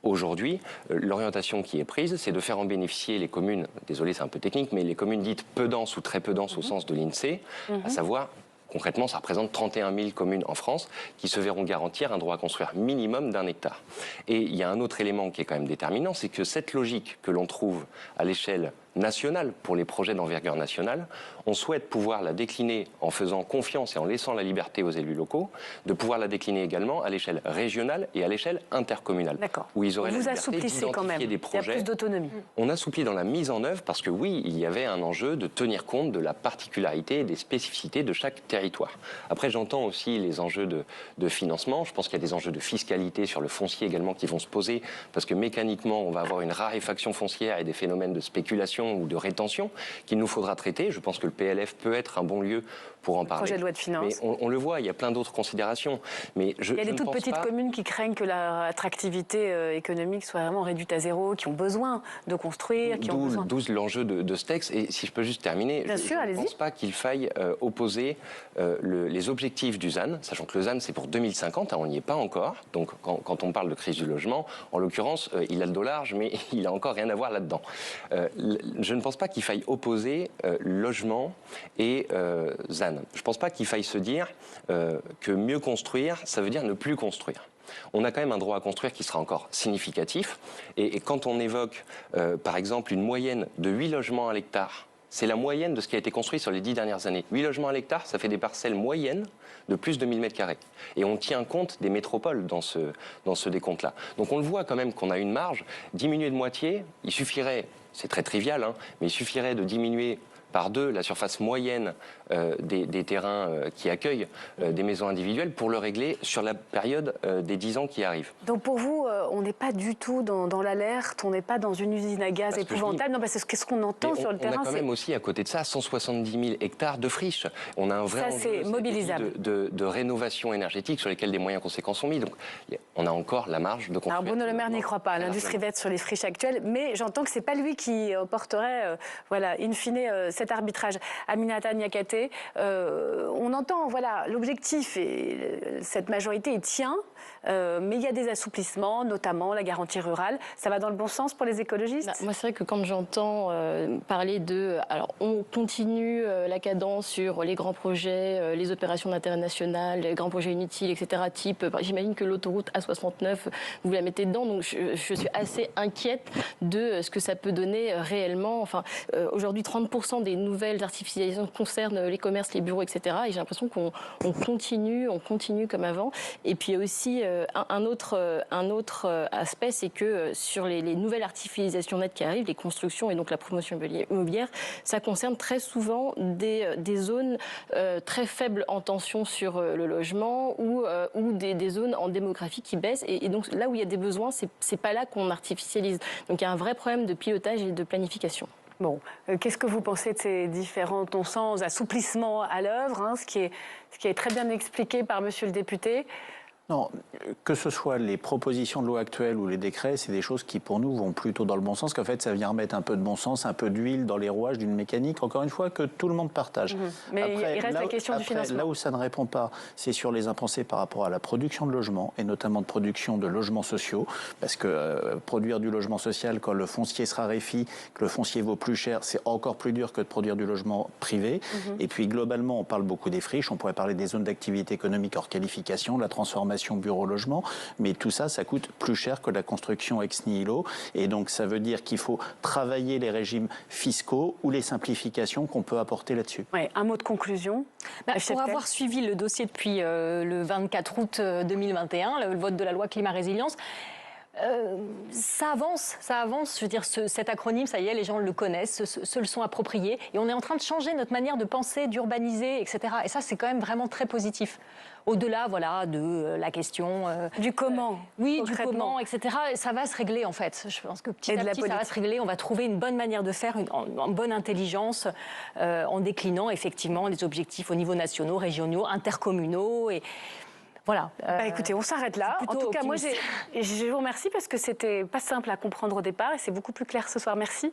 Aujourd'hui, l'orientation qui est prise, c'est de faire en bénéficier les communes, désolé c'est un peu technique, mais les communes dites peu denses ou très peu denses au sens de l'INSEE, à savoir, concrètement, ça représente 31 000 communes en France qui se verront garantir un droit à construire minimum d'1 hectare. Et il y a un autre élément qui est quand même déterminant, c'est que cette logique que l'on trouve à l'échelle nationale pour les projets d'envergure nationale, on souhaite pouvoir la décliner en faisant confiance et en laissant la liberté aux élus locaux, de pouvoir la décliner également à l'échelle régionale et à l'échelle intercommunale. D'accord. Où ils auraient vous la liberté d'identifier des projets. Il y a plus d'autonomie. On assouplit dans la mise en œuvre parce que oui, il y avait un enjeu de tenir compte de la particularité et des spécificités de chaque territoire. Après, j'entends aussi les enjeux de financement. Je pense qu'il y a des enjeux de fiscalité sur le foncier également qui vont se poser parce que mécaniquement, on va avoir une raréfaction foncière et des phénomènes de spéculation ou de rétention qu'il nous faudra traiter. Je pense que le PLF peut être un bon lieu pour en parler. Projet de loi de finances. Mais on le voit, il y a plein d'autres considérations. Mais il y a des toutes petites communes qui craignent que l'attractivité économique soit vraiment réduite à zéro, qui ont besoin de construire, D'où l'enjeu de ce texte. Et si je peux juste terminer, je ne pense pas qu'il faille opposer les objectifs du ZAN, sachant que le ZAN c'est pour 2050, hein, on n'y est pas encore. Donc quand on parle de crise du logement, en l'occurrence, il a le dos large, mais il n'a encore rien à voir là-dedans. Je ne pense pas qu'il faille opposer logement et ZAN. Je ne pense pas qu'il faille se dire que mieux construire, ça veut dire ne plus construire. on a quand même un droit à construire qui sera encore significatif. Et quand on évoque, par exemple, une moyenne de 8 logements à l'hectare, c'est la moyenne de ce qui a été construit sur les 10 dernières années. 8 logements à l'hectare, ça fait des parcelles moyennes de plus de 1000 m². Et on tient compte des métropoles dans ce décompte-là. Donc on le voit quand même qu'on a une marge. Diminuer de moitié, il suffirait, c'est très trivial, hein, mais il suffirait de diminuer par 2 la surface moyenne des terrains qui accueillent des maisons individuelles pour le régler sur la période des 10 ans qui arrivent. Donc pour vous, on n'est pas du tout dans l'alerte, on n'est pas dans une usine à gaz épouvantable. Non, parce que qu'est-ce qu'on entend sur le terrain? On a quand même aussi à côté de ça 170 000 hectares de friches. On a un vrai enjeu mobilisable de rénovation énergétique sur lesquels des moyens conséquents sont mis. Donc on a encore la marge de construire. Alors Bruno Le Maire n'y croit pas, l'industrie verte sur les friches actuelles, mais j'entends que c'est pas lui qui porterait, voilà, in fine, cet arbitrage. Aminata Niakate, on entend, voilà, l'objectif et cette majorité y tient, mais il y a des assouplissements, notamment la garantie rurale. Ça va dans le bon sens pour les écologistes? Moi, c'est vrai que quand j'entends parler de... Alors, on continue la cadence sur les grands projets, les opérations d'intérêt national, les grands projets inutiles, etc. Type, j'imagine que l'autoroute A69, vous la mettez dedans, donc je suis assez inquiète de ce que ça peut donner réellement. Enfin, aujourd'hui, 30% des nouvelles artificialisations concernent les commerces, les bureaux, etc. Et j'ai l'impression qu'on continue comme avant. Et puis aussi, un autre aspect, c'est que sur les nouvelles artificialisations nettes qui arrivent, les constructions et donc la promotion immobilière, ça concerne très souvent des zones très faibles en tension sur le logement ou des zones en démographie qui baissent. Et donc là où il y a des besoins, c'est pas là qu'on artificialise. Donc il y a un vrai problème de pilotage et de planification. Bon, qu'est-ce que vous pensez de ces différents assouplissements à l'œuvre, hein, ce qui est très bien expliqué par monsieur le député? Non, que ce soit les propositions de loi actuelles ou les décrets, c'est des choses qui, pour nous, vont plutôt dans le bon sens, qu'en fait, ça vient remettre un peu de bon sens, un peu d'huile dans les rouages d'une mécanique, encore une fois, que tout le monde partage. Mais après, il reste la question du financement. Là où ça ne répond pas, c'est sur les impensés par rapport à la production de logements, et notamment de production de logements sociaux, parce que produire du logement social, quand le foncier se raréfie, que le foncier vaut plus cher, c'est encore plus dur que de produire du logement privé. Et puis, globalement, on parle beaucoup des friches, on pourrait parler des zones d'activité économique hors qualification, de la transformation bureau-logement, mais tout ça, ça coûte plus cher que la construction ex nihilo. Et donc, ça veut dire qu'il faut travailler les régimes fiscaux ou les simplifications qu'on peut apporter là-dessus. Ouais, un mot de conclusion. Pour avoir suivi le dossier depuis le 24 août 2021, le vote de la loi climat-résilience, ça avance. Je veux dire, cet acronyme, ça y est, les gens le connaissent, se le sont appropriés. Et on est en train de changer notre manière de penser, d'urbaniser, etc. Et ça, c'est quand même vraiment très positif. Au-delà, voilà, de la question... du comment. Oui, du comment, etc. Et ça va se régler, en fait. Je pense que petit à petit, ça va se régler. On va trouver une bonne manière de faire, une bonne intelligence, en déclinant, effectivement, les objectifs au niveau nationaux, régionaux, intercommunaux et... Voilà. Écoutez, on s'arrête là. En tout cas, moi, je vous remercie parce que c'était pas simple à comprendre au départ et c'est beaucoup plus clair ce soir. Merci.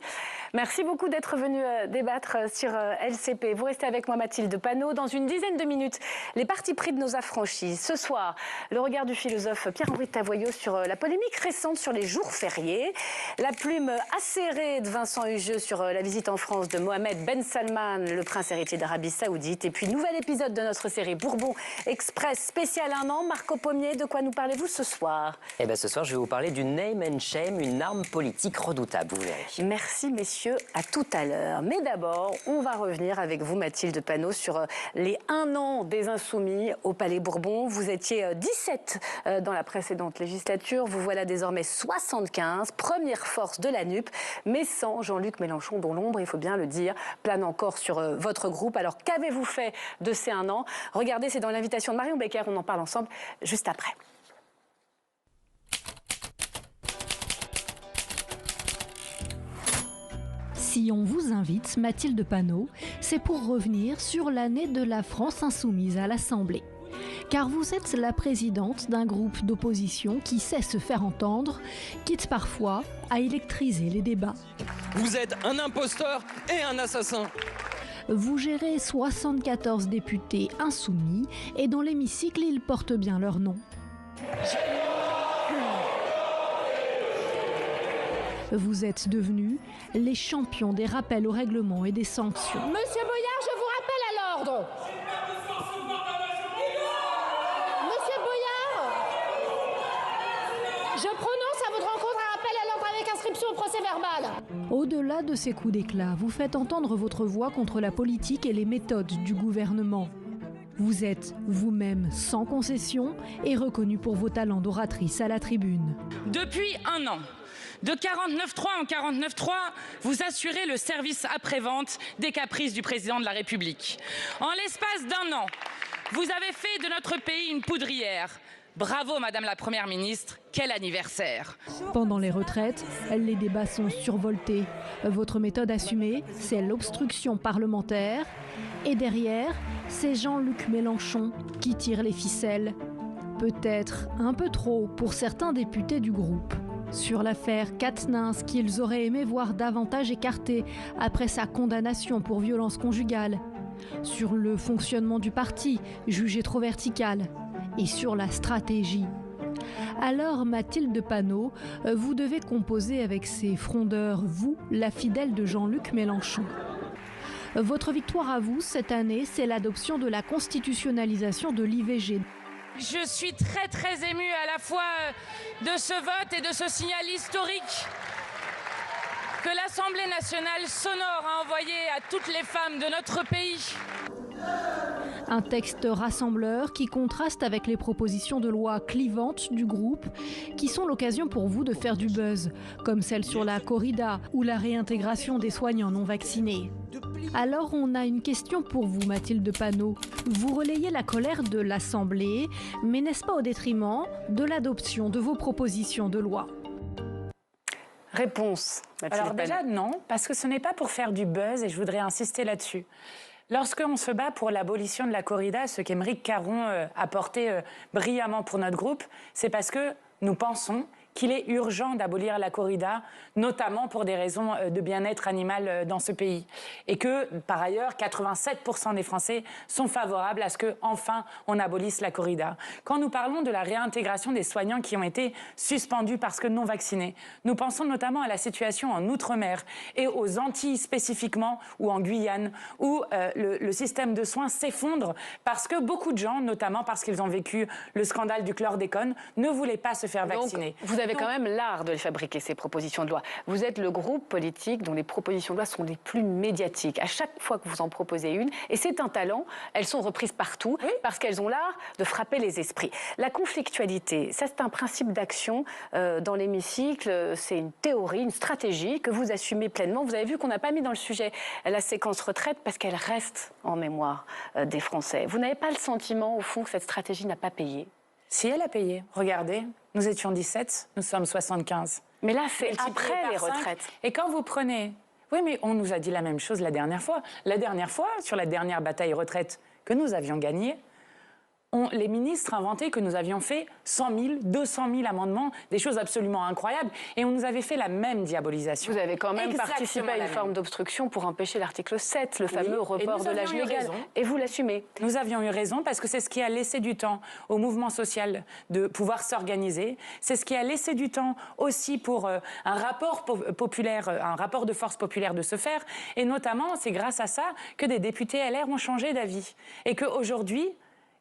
Merci beaucoup d'être venu débattre sur LCP. Vous restez avec moi, Mathilde Panot. Dans une dizaine de minutes, les partis pris de nos affranchis. Ce soir, le regard du philosophe Pierre-Henri Tavoyot sur la polémique récente sur les jours fériés. La plume acérée de Vincent Hugeux sur la visite en France de Mohamed Ben Salman, le prince héritier d'Arabie Saoudite. Et puis, nouvel épisode de notre série Bourbon Express spécial Marco Pommier, de quoi nous parlez-vous ce soir? Eh bien, ce soir, je vais vous parler du name and shame, une arme politique redoutable, vous verrez. Merci, messieurs, à tout à l'heure. Mais d'abord, on va revenir avec vous, Mathilde Panot, sur les 1 an des Insoumis au Palais Bourbon. Vous étiez 17 dans la précédente législature. Vous voilà désormais 75, première force de la NUP, mais sans Jean-Luc Mélenchon, dont l'ombre, il faut bien le dire, plane encore sur votre groupe. Alors, qu'avez-vous fait de ces 1 an? Regardez, c'est dans l'invitation de Marion Becker, on en parle ensemble juste après. Si on vous invite, Mathilde Panot, c'est pour revenir sur l'année de la France insoumise à l'Assemblée. Car vous êtes la présidente d'un groupe d'opposition qui sait se faire entendre, quitte parfois à électriser les débats. Vous êtes un imposteur et un assassin. Vous gérez 74 députés insoumis et dans l'hémicycle, ils portent bien leur nom. Vous êtes devenus les champions des rappels au règlement et des sanctions. Monsieur Boyard, je vous rappelle à l'ordre. Monsieur Boyard, procès-verbal. Au-delà de ces coups d'éclat, vous faites entendre votre voix contre la politique et les méthodes du gouvernement. Vous êtes vous-même sans concession et reconnu pour vos talents d'oratrice à la tribune. Depuis un an, de 49.3 en 49.3, vous assurez le service après-vente des caprices du président de la République. En l'espace d'un an, vous avez fait de notre pays une poudrière. Bravo, Madame la Première ministre, quel anniversaire! Pendant les retraites, les débats sont survoltés. Votre méthode assumée, c'est l'obstruction parlementaire. Et derrière, c'est Jean-Luc Mélenchon qui tire les ficelles. Peut-être un peu trop pour certains députés du groupe. Sur l'affaire Quatennens, qu'ils auraient aimé voir davantage écartée après sa condamnation pour violence conjugale. Sur le fonctionnement du parti, jugé trop vertical. Et sur la stratégie. Alors, Mathilde Panot, vous devez composer avec ces frondeurs, vous, la fidèle de Jean-Luc Mélenchon. Votre victoire à vous, cette année, c'est l'adoption de la constitutionnalisation de l'IVG. Je suis très émue à la fois de ce vote et de ce signal historique que l'Assemblée nationale sonore a envoyé à toutes les femmes de notre pays. Un texte rassembleur qui contraste avec les propositions de loi clivantes du groupe qui sont l'occasion pour vous de faire du buzz, comme celle sur la corrida ou la réintégration des soignants non vaccinés. Alors on a une question pour vous, Mathilde Panot. Vous relayez la colère de l'Assemblée, mais n'est-ce pas au détriment de l'adoption de vos propositions de loi ? Réponse, Mathilde Alors déjà, non, parce que ce n'est pas pour faire du buzz et je voudrais insister là-dessus. Lorsqu'on se bat pour l'abolition de la corrida, ce qu'Aymeric Caron a porté brillamment pour notre groupe, c'est parce que nous pensons qu'il est urgent d'abolir la corrida, notamment pour des raisons de bien-être animal dans ce pays. Et que, par ailleurs, 87% des Français sont favorables à ce qu'enfin on abolisse la corrida. Quand nous parlons de la réintégration des soignants qui ont été suspendus parce que non vaccinés, nous pensons notamment à la situation en Outre-mer et aux Antilles spécifiquement, ou en Guyane, où le système de soins s'effondre parce que beaucoup de gens, notamment parce qu'ils ont vécu le scandale du chlordécone, ne voulaient pas se faire vacciner. Vous avez quand même l'art de les fabriquer, ces propositions de loi. Vous êtes le groupe politique dont les propositions de loi sont les plus médiatiques. À chaque fois que vous en proposez une, et c'est un talent, elles sont reprises partout parce qu'elles ont l'art de frapper les esprits. La conflictualité, ça c'est un principe d'action dans l'hémicycle, c'est une théorie, une stratégie que vous assumez pleinement. Vous avez vu qu'on n'a pas mis dans le sujet la séquence retraite parce qu'elle reste en mémoire des Français. Vous n'avez pas le sentiment, au fond, que cette stratégie n'a pas payé? Si elle a payé, regardez, nous étions 17, nous sommes 75. Mais là, c'est après les retraites. Et quand vous prenez... Oui, mais on nous a dit la même chose la dernière fois. La dernière fois, sur la dernière bataille retraite que nous avions gagnée, les ministres inventaient que nous avions fait 100 000, 200 000 amendements, des choses absolument incroyables, et on nous avait fait la même diabolisation. Vous avez quand même participé à une forme d'obstruction pour empêcher l'article 7, le fameux report de l'âge légal. Et vous l'assumez. Nous avions eu raison parce que c'est ce qui a laissé du temps au mouvement social de pouvoir s'organiser. C'est ce qui a laissé du temps aussi pour un rapport populaire, un rapport de force populaire de se faire. Et notamment, c'est grâce à ça que des députés LR ont changé d'avis. Et qu'aujourd'hui...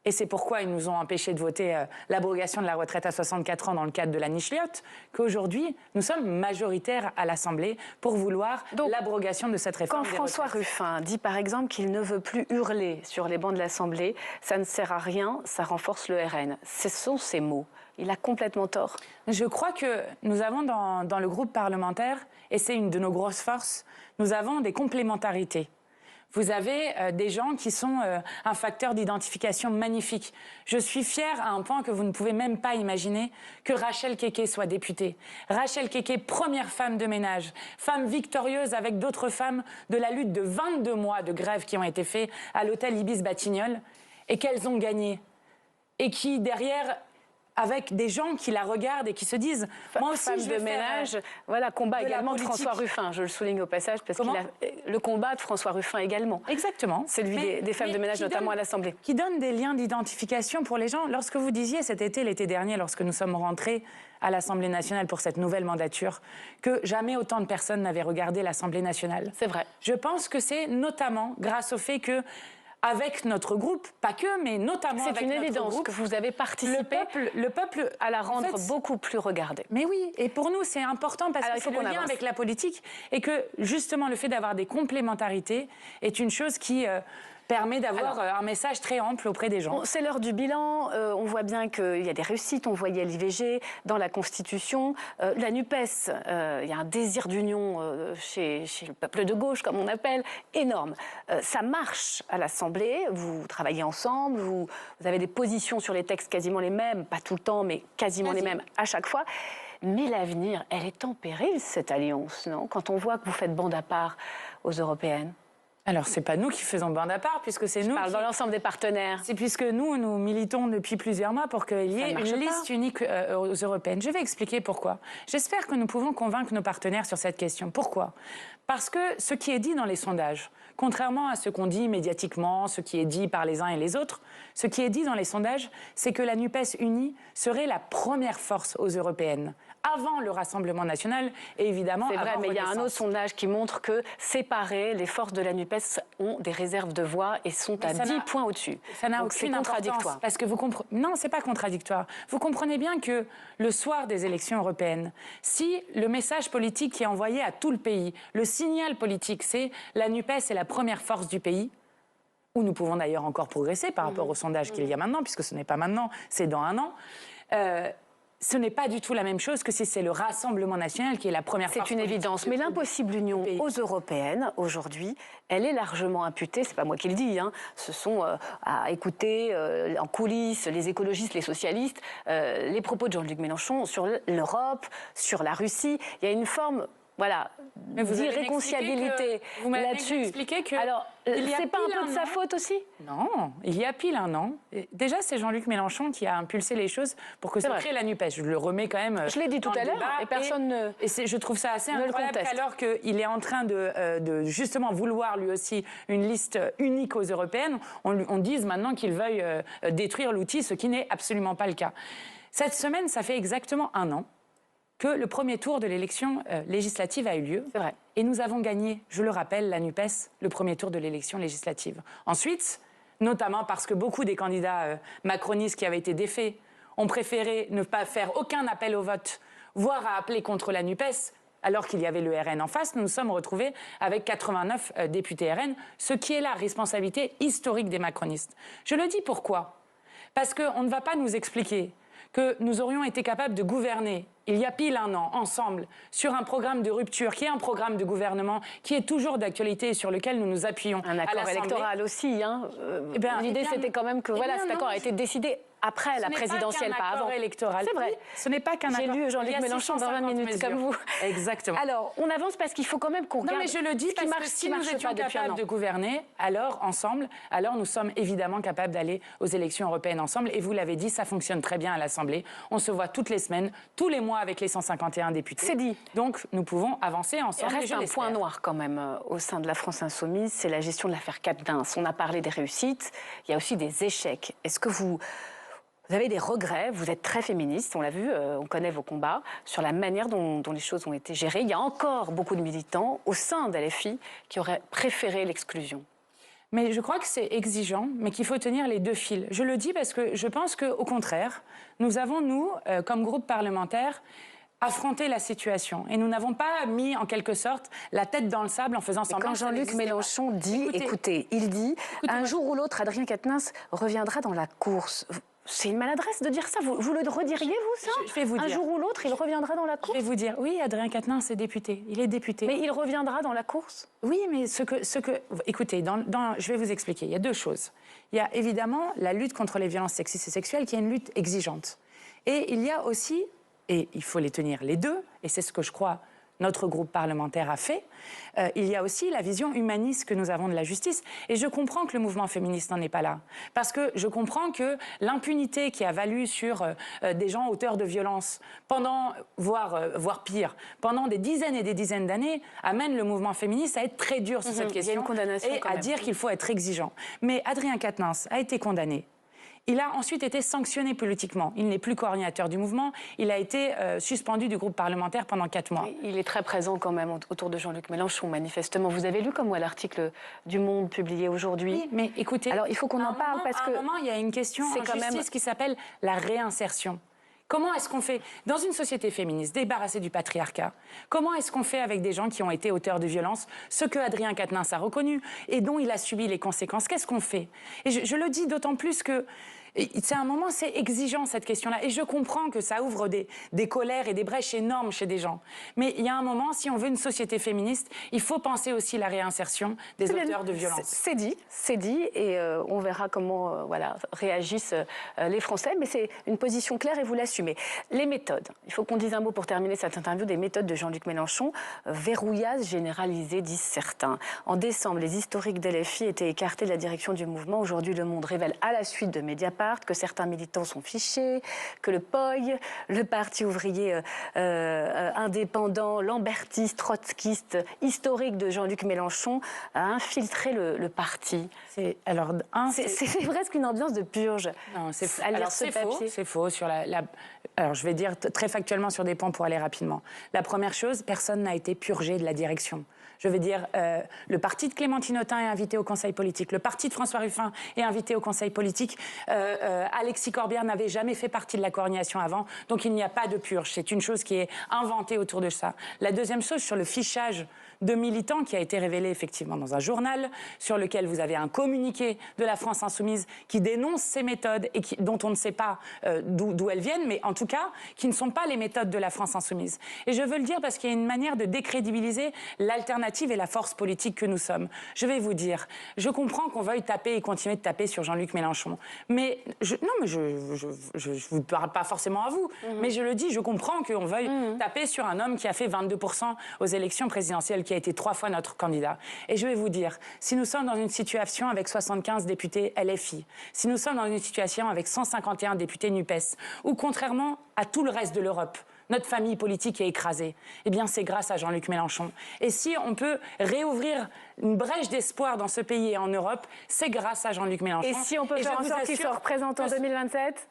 Et c'est pourquoi ils nous ont empêchés de voter l'abrogation de la retraite à 64 ans dans le cadre de la niche-lyotte, qu'aujourd'hui, nous sommes majoritaires à l'Assemblée pour vouloir l'abrogation de cette réforme. Quand François Ruffin dit par exemple qu'il ne veut plus hurler sur les bancs de l'Assemblée, ça ne sert à rien, ça renforce le RN. Ce sont ces mots. Il a complètement tort. Je crois que nous avons dans le groupe parlementaire, et c'est une de nos grosses forces, nous avons des complémentarités. Vous avez des gens qui sont un facteur d'identification magnifique. Je suis fière à un point que vous ne pouvez même pas imaginer que Rachel Keke soit députée. Rachel Keke, première femme de ménage, femme victorieuse avec d'autres femmes de la lutte de 22 mois de grève qui ont été faits à l'hôtel Ibis-Batignolles et qu'elles ont gagné. Et qui, derrière... avec des gens qui la regardent et qui se disent moi aussi je vais de ménage, voilà, combat également de François Ruffin, je le souligne au passage parce qu'il a le combat de François Ruffin également. Exactement. Celui des femmes de ménage notamment à l'Assemblée. Qui donne des liens d'identification pour les gens. Lorsque vous disiez cet été, l'été dernier, lorsque nous sommes rentrés à l'Assemblée nationale pour cette nouvelle mandature, que jamais autant de personnes n'avaient regardé l'Assemblée nationale. C'est vrai. Je pense que c'est notamment grâce au fait que avec notre groupe, pas que, mais notamment avec notre groupe. C'est une évidence que vous avez participé le peuple à la rendre beaucoup plus regardée. Mais oui, et pour nous, c'est important parce que c'est le lien avec la politique et que, justement, le fait d'avoir des complémentarités est une chose qui permet d'avoir un message très ample auprès des gens. C'est l'heure du bilan. On voit bien qu'il y a des réussites. On voyait l'IVG dans la Constitution. La NUPES, il y a un désir d'union chez le peuple de gauche, comme on appelle, énorme. Ça marche à l'Assemblée. Vous travaillez ensemble. Vous avez des positions sur les textes quasiment les mêmes, pas tout le temps, mais quasiment les mêmes à chaque fois. Mais l'avenir, elle est en péril, cette alliance, non? Quand on voit que vous faites bande à part aux européennes. Alors, c'est pas nous qui faisons bande à part, puisque c'est nous. Je parle dans l'ensemble des partenaires. C'est puisque nous militons depuis plusieurs mois pour qu'il y ait une liste unique aux européennes. Je vais expliquer pourquoi. J'espère que nous pouvons convaincre nos partenaires sur cette question. Pourquoi? Parce que ce qui est dit dans les sondages, contrairement à ce qu'on dit médiatiquement, ce qui est dit par les uns et les autres, ce qui est dit dans les sondages, c'est que la NUPES unie serait la première force aux européennes, avant le Rassemblement national et évidemment c'est vrai, avant mais il y a un Renaissance. autre sondage qui montre que séparés, les forces de la NUPES ont des réserves de voix et sont à 10 points au-dessus. Ça n'a Donc aucune contradictoire. Parce que vous comprenez. Non, c'est pas contradictoire. Vous comprenez bien que le soir des élections européennes, si le message politique qui est envoyé à tout le pays, le signal politique, c'est la NUPES est la première force du pays, où nous pouvons d'ailleurs encore progresser par rapport au sondage qu'il y a maintenant, puisque ce n'est pas maintenant, c'est dans un an. Ce n'est pas du tout la même chose que si c'est le Rassemblement national qui est la première force. C'est une évidence. Mais l'impossible union aux européennes, aujourd'hui, elle est largement imputée, c'est pas moi qui le dis, hein, ce sont à écouter en coulisses les écologistes, les socialistes, les propos de Jean-Luc Mélenchon sur l'Europe, sur la Russie. Il y a une forme... Voilà, d'irréconciliabilité là-dessus. Alors, c'est pas un peu de sa faute aussi? Non, il y a pile un an. Déjà, c'est Jean-Luc Mélenchon qui a impulsé les choses pour que se crée la NUPES. Je le remets quand même. Je l'ai dit tout à l'heure et personne ne. Et je trouve ça assez incroyable qu'alors qu'il est en train de justement vouloir lui aussi une liste unique aux européennes, on dise maintenant qu'il veuille détruire l'outil, ce qui n'est absolument pas le cas. Cette semaine, ça fait exactement un an que le premier tour de l'élection législative a eu lieu. C'est vrai. Et nous avons gagné, je le rappelle, la NUPES, le premier tour de l'élection législative. Ensuite, notamment parce que beaucoup des candidats macronistes qui avaient été défaits ont préféré ne pas faire aucun appel au vote, voire à appeler contre la NUPES, alors qu'il y avait le RN en face, nous nous sommes retrouvés avec 89 députés RN, ce qui est la responsabilité historique des macronistes. Je le dis pourquoi? Parce qu'on ne va pas nous expliquer que nous aurions été capables de gouverner il y a pile un an, ensemble, sur un programme de rupture, qui est un programme de gouvernement, qui est toujours d'actualité et sur lequel nous nous appuyons. Un accord électoral aussi. Hein. L'idée, c'était quand même que cet accord a été décidé après la présidentielle, pas avant. Électoral. C'est vrai. Ce n'est pas qu'un accord. J'ai lu Jean-Luc Mélenchon dans 20 minutes, comme vous. Exactement. Alors, on avance parce qu'il faut quand même qu'on regarde. Non, mais je le dis parce que si nous étions capables de gouverner, alors, ensemble, alors nous sommes évidemment capables d'aller aux élections européennes ensemble. Et vous l'avez dit, ça fonctionne très bien à l'Assemblée. On se voit toutes les semaines, tous les mois avec les 151 députés. C'est dit. Donc, nous pouvons avancer ensemble. Il reste un point noir quand même au sein de la France Insoumise, c'est la gestion de l'affaire Quatennens. On a parlé des réussites, il y a aussi des échecs. Est-ce que vous avez des regrets? Vous êtes très féministe, on l'a vu, on connaît vos combats, sur la manière dont les choses ont été gérées. Il y a encore beaucoup de militants au sein de LFI qui auraient préféré l'exclusion. Mais je crois que c'est exigeant, mais qu'il faut tenir les deux fils. Je le dis parce que je pense qu'au contraire, nous avons, nous, comme groupe parlementaire, affronté la situation. Et nous n'avons pas mis, en quelque sorte, la tête dans le sable en faisant semblant. Quand Jean-Luc Mélenchon dit, il dit, un jour ou l'autre, Adrien Quatennens reviendra dans la course. C'est une maladresse de dire ça. Vous le rediriez, vous, ça? Je vais vous dire. Un jour ou l'autre, il reviendra dans la course? Je vais vous dire, oui, Adrien Quatennens est député. Il est député. Mais il reviendra dans la course? Oui, mais écoutez, je vais vous expliquer. Il y a deux choses. Il y a évidemment la lutte contre les violences sexistes et sexuelles, qui est une lutte exigeante. Et il y a aussi, et il faut les tenir les deux, et c'est ce que je crois notre groupe parlementaire a fait, il y a aussi la vision humaniste que nous avons de la justice. Et je comprends que le mouvement féministe n'en est pas là. Parce que je comprends que l'impunité qui a valu sur des gens auteurs de violences, pendant, voire pire, pendant des dizaines et des dizaines d'années, amène le mouvement féministe à être très dur sur cette question. Il y a une condamnation et à dire qu'il faut être exigeant. Mais Adrien Quatennens a été condamné. Il a ensuite été sanctionné politiquement. Il n'est plus coordinateur du mouvement. Il a été suspendu du groupe parlementaire pendant 4 mois. Il est très présent quand même autour de Jean-Luc Mélenchon, manifestement. Vous avez lu comme moi l'article du Monde publié aujourd'hui? Oui, mais écoutez... Alors, il faut qu'on en parle parce que... À un moment, il y a une question en justice qui s'appelle la réinsertion. Comment est-ce qu'on fait, dans une société féministe, débarrassée du patriarcat, comment est-ce qu'on fait avec des gens qui ont été auteurs de violences, ce que Adrien Quatennens a reconnu et dont il a subi les conséquences? Qu'est-ce qu'on fait? Et je le dis d'autant plus que c'est un moment, c'est exigeant cette question-là. Et je comprends que ça ouvre des colères et des brèches énormes chez des gens. Mais il y a un moment, si on veut une société féministe, il faut penser aussi la réinsertion des auteurs de violences. C'est dit, et on verra comment réagissent les Français. Mais c'est une position claire et vous l'assumez. Les méthodes. Il faut qu'on dise un mot pour terminer cette interview des méthodes de Jean-Luc Mélenchon. Verrouillage généralisé, disent certains. En décembre, les historiques d'LFI étaient écartés de la direction du mouvement. Aujourd'hui, Le Monde révèle à la suite de Mediapart que certains militants sont fichés, que le POI, le Parti ouvrier indépendant, lambertiste, trotskiste, historique de Jean-Luc Mélenchon, a infiltré le parti. C'est presque une ambiance de purge. Non, c'est faux. Alors c'est faux sur alors je vais dire très factuellement sur des points pour aller rapidement. La première chose, personne n'a été purgé de la direction. Je veux dire, le parti de Clémentine Autain est invité au Conseil politique, le parti de François Ruffin est invité au Conseil politique, Alexis Corbière n'avait jamais fait partie de la coordination avant, donc il n'y a pas de purge. C'est une chose qui est inventée autour de ça. La deuxième chose, sur le fichage de militants qui a été révélé effectivement dans un journal, sur lequel vous avez un communiqué de la France Insoumise qui dénonce ces méthodes et dont on ne sait pas d'où elles viennent, mais en tout cas, qui ne sont pas les méthodes de la France Insoumise. Et je veux le dire parce qu'il y a une manière de décrédibiliser l'alternative et la force politique que nous sommes. Je vais vous dire, je comprends qu'on veuille taper et continuer de taper sur Jean-Luc Mélenchon, mais je vous parle pas forcément à vous, mais je le dis, je comprends qu'on veuille taper sur un homme qui a fait 22% aux élections présidentielles, qui a été 3 fois notre candidat. Et je vais vous dire, si nous sommes dans une situation avec 75 députés LFI, si nous sommes dans une situation avec 151 députés NUPES, où contrairement à tout le reste de l'Europe, notre famille politique est écrasée, eh bien c'est grâce à Jean-Luc Mélenchon. Et si on peut réouvrir une brèche d'espoir dans ce pays et en Europe, c'est grâce à Jean-Luc Mélenchon. Et si on peut faire en sorte qu'il se représente en 2027 ?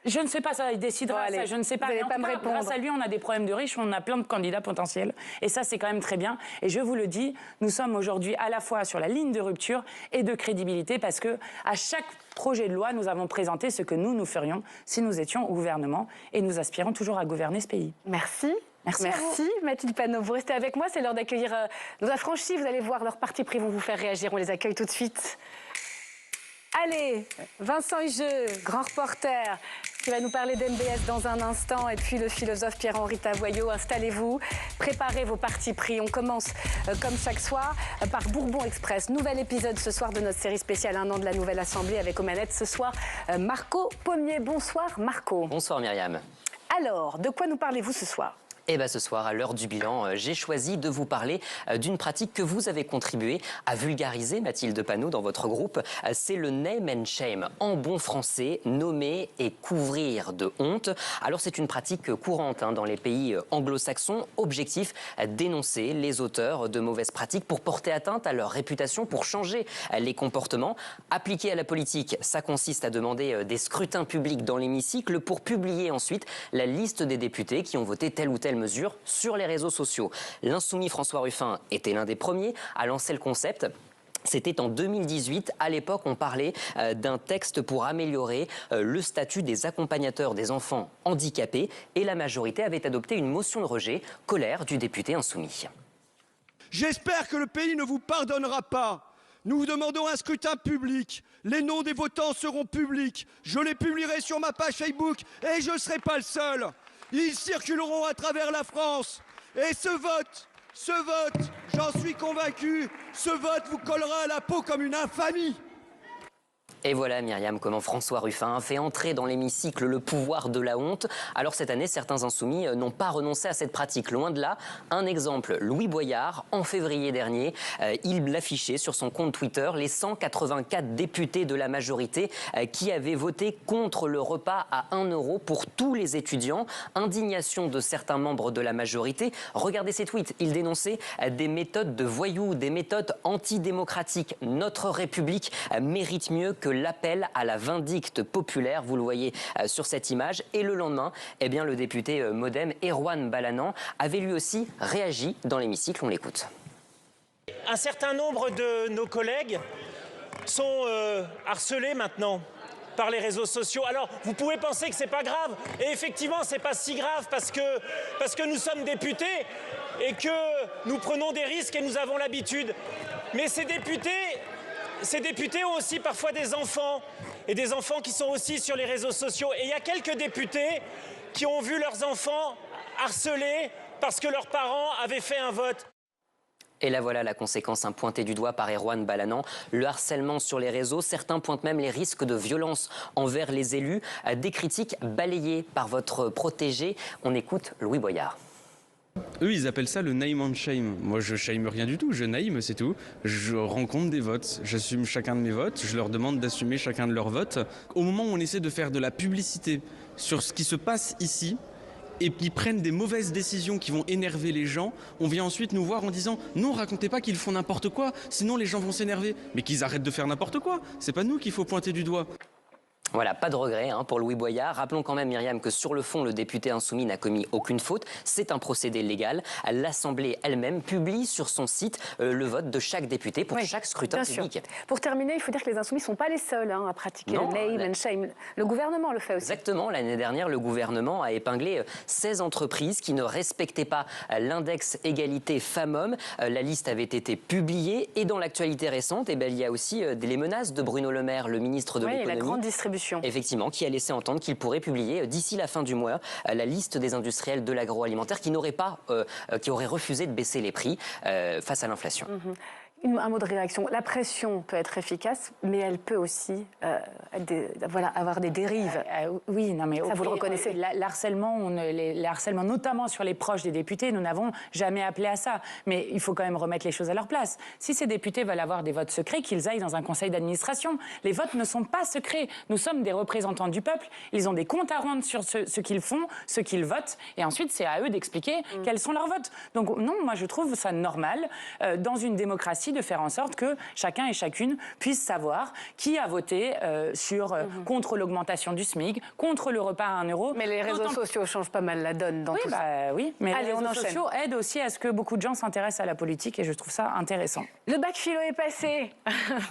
Je ne sais pas, ça il décidera, ça, je ne sais pas. Vous n'allez pas me répondre. Grâce à lui, on a des problèmes de riches, on a plein de candidats potentiels. Et ça, c'est quand même très bien. Et je vous le dis, nous sommes aujourd'hui à la fois sur la ligne de rupture et de crédibilité parce que à chaque projet de loi, nous avons présenté ce que nous ferions si nous étions au gouvernement. Et nous aspirons toujours à gouverner ce pays. Merci. Merci Mathilde Panot. Vous restez avec moi, c'est l'heure d'accueillir nos affranchis. Vous allez voir, leurs partis pris vont vous faire réagir. On les accueille tout de suite. Allez, Vincent Hugeux, grand reporter, qui va nous parler d'MBS dans un instant, et puis le philosophe Pierre-Henri Tavoyot. Installez-vous, préparez vos partis pris. On commence, comme chaque soir, par Bourbon Express. Nouvel épisode ce soir de notre série spéciale 1 an de la Nouvelle Assemblée, avec aux manettes ce soir Marco Pommier. Bonsoir Marco. Bonsoir Myriam. Alors, de quoi nous parlez-vous ce soir ? Eh bien ce soir, à l'heure du bilan, j'ai choisi de vous parler d'une pratique que vous avez contribué à vulgariser, Mathilde Panot, dans votre groupe. C'est le name and shame, en bon français, nommer et couvrir de honte. Alors c'est une pratique courante dans les pays anglo-saxons. Objectif, dénoncer les auteurs de mauvaises pratiques pour porter atteinte à leur réputation, pour changer les comportements. Appliqué à la politique, ça consiste à demander des scrutins publics dans l'hémicycle pour publier ensuite la liste des députés qui ont voté telle ou telle mesure sur les réseaux sociaux. L'insoumis François Ruffin était l'un des premiers à lancer le concept. C'était en 2018. À l'époque, on parlait d'un texte pour améliorer le statut des accompagnateurs des enfants handicapés. Et la majorité avait adopté une motion de rejet, colère du député insoumis. J'espère que le pays ne vous pardonnera pas. Nous vous demandons un scrutin public. Les noms des votants seront publics. Je les publierai sur ma page Facebook et je ne serai pas le seul. Ils circuleront à travers la France. Et ce vote, j'en suis convaincu, ce vote vous collera à la peau comme une infamie. Et voilà, Myriam, comment François Ruffin fait entrer dans l'hémicycle le pouvoir de la honte. Alors cette année, certains insoumis n'ont pas renoncé à cette pratique. Loin de là, un exemple, Louis Boyard, en février dernier, il l'affichait sur son compte Twitter, les 184 députés de la majorité qui avaient voté contre le repas à 1 € pour tous les étudiants. Indignation de certains membres de la majorité. Regardez ces tweets, il dénonçait des méthodes de voyous, des méthodes antidémocratiques. Notre République mérite mieux que l'appel à la vindicte populaire. Vous le voyez sur cette image. Et le lendemain, eh bien, le député MoDem, Erwan Balanant, avait lui aussi réagi dans l'hémicycle. On l'écoute. Un certain nombre de nos collègues sont harcelés maintenant par les réseaux sociaux. Alors, vous pouvez penser que c'est pas grave. Et effectivement, c'est pas si grave parce que nous sommes députés et que nous prenons des risques et nous avons l'habitude. Mais ces députés ont aussi parfois des enfants et des enfants qui sont aussi sur les réseaux sociaux. Et il y a quelques députés qui ont vu leurs enfants harcelés parce que leurs parents avaient fait un vote. Et là voilà la conséquence pointée du doigt par Erwan Balanant, le harcèlement sur les réseaux. Certains pointent même les risques de violence envers les élus. Des critiques balayées par votre protégé. On écoute Louis Boyard. Eux, ils appellent ça le name and shame. Moi, je shame rien du tout, je name, c'est tout. Je rencontre des votes, j'assume chacun de mes votes, je leur demande d'assumer chacun de leurs votes. Au moment où on essaie de faire de la publicité sur ce qui se passe ici, et qu'ils prennent des mauvaises décisions qui vont énerver les gens, on vient ensuite nous voir en disant « Non, racontez pas qu'ils font n'importe quoi, sinon les gens vont s'énerver. » Mais qu'ils arrêtent de faire n'importe quoi, c'est pas nous qu'il faut pointer du doigt. Voilà, pas de regret pour Louis Boyard. Rappelons quand même, Myriam, que sur le fond, le député insoumis n'a commis aucune faute. C'est un procédé légal. L'Assemblée elle-même publie sur son site le vote de chaque député pour chaque scrutin public. Sûr. Pour terminer, il faut dire que les insoumis ne sont pas les seuls à pratiquer le name and shame. Le gouvernement le fait aussi. Exactement. L'année dernière, le gouvernement a épinglé 16 entreprises qui ne respectaient pas l'index égalité femmes-hommes. La liste avait été publiée. Et dans l'actualité récente, il y a aussi les menaces de Bruno Le Maire, le ministre de l'économie. La grande distribution. Effectivement, qui a laissé entendre qu'il pourrait publier d'ici la fin du mois la liste des industriels de l'agroalimentaire qui auraient refusé de baisser les prix face à l'inflation. Un mot de réaction. La pression peut être efficace, mais elle peut aussi avoir des dérives. Oui, non, mais ça, vous le reconnaissez. L'harcèlement, notamment sur les proches des députés, nous n'avons jamais appelé à ça. Mais il faut quand même remettre les choses à leur place. Si ces députés veulent avoir des votes secrets, qu'ils aillent dans un conseil d'administration. Les votes ne sont pas secrets. Nous sommes des représentants du peuple. Ils ont des comptes à rendre sur ce qu'ils font, ce qu'ils votent. Et ensuite, c'est à eux d'expliquer quels sont leurs votes. Donc non, moi je trouve ça normal, dans une démocratie, de faire en sorte que chacun et chacune puisse savoir qui a voté contre l'augmentation du SMIC, contre le repas à 1 euro. Mais les réseaux sociaux changent pas mal la donne dans tout ça. Oui, mais les réseaux sociaux aident aussi à ce que beaucoup de gens s'intéressent à la politique et je trouve ça intéressant. Le bac philo est passé,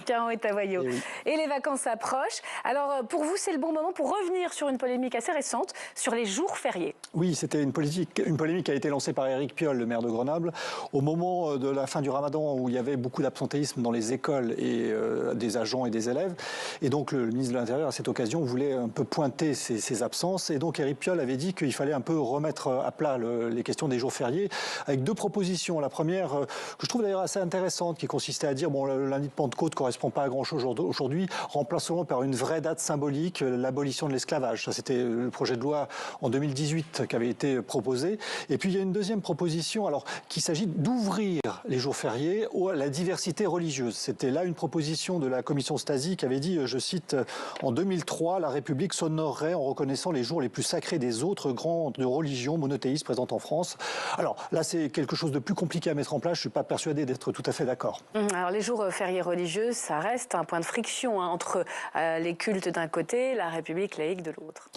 Pierre-Henri Tavoyot. Et les vacances approchent. Alors pour vous, c'est le bon moment pour revenir sur une polémique assez récente sur les jours fériés. Oui, c'était une polémique qui a été lancée par Éric Piolle, le maire de Grenoble, au moment de la fin du Ramadan où il y avait beaucoup d'absentéisme dans les écoles et des agents et des élèves. Et donc le ministre de l'Intérieur, à cette occasion, voulait un peu pointer ces absences. Et donc Éric Piolle avait dit qu'il fallait un peu remettre à plat les questions des jours fériés avec 2 propositions. La première, que je trouve d'ailleurs assez intéressante, qui consistait à dire bon, le lundi de Pentecôte ne correspond pas à grand-chose aujourd'hui, remplaçons-le par une vraie date symbolique, l'abolition de l'esclavage. Ça, c'était le projet de loi en 2018 qui avait été proposé. Et puis il y a une deuxième proposition, alors qu'il s'agit d'ouvrir les jours fériés à la diversité religieuse. C'était là une proposition de la commission Stasi qui avait dit, je cite, en 2003, la République s'honorerait en reconnaissant les jours les plus sacrés des autres grandes religions monothéistes présentes en France. Alors là, c'est quelque chose de plus compliqué à mettre en place. Je ne suis pas persuadé d'être tout à fait d'accord. Alors les jours fériés religieux, ça reste un point de friction entre les cultes d'un côté, la République laïque de l'autre.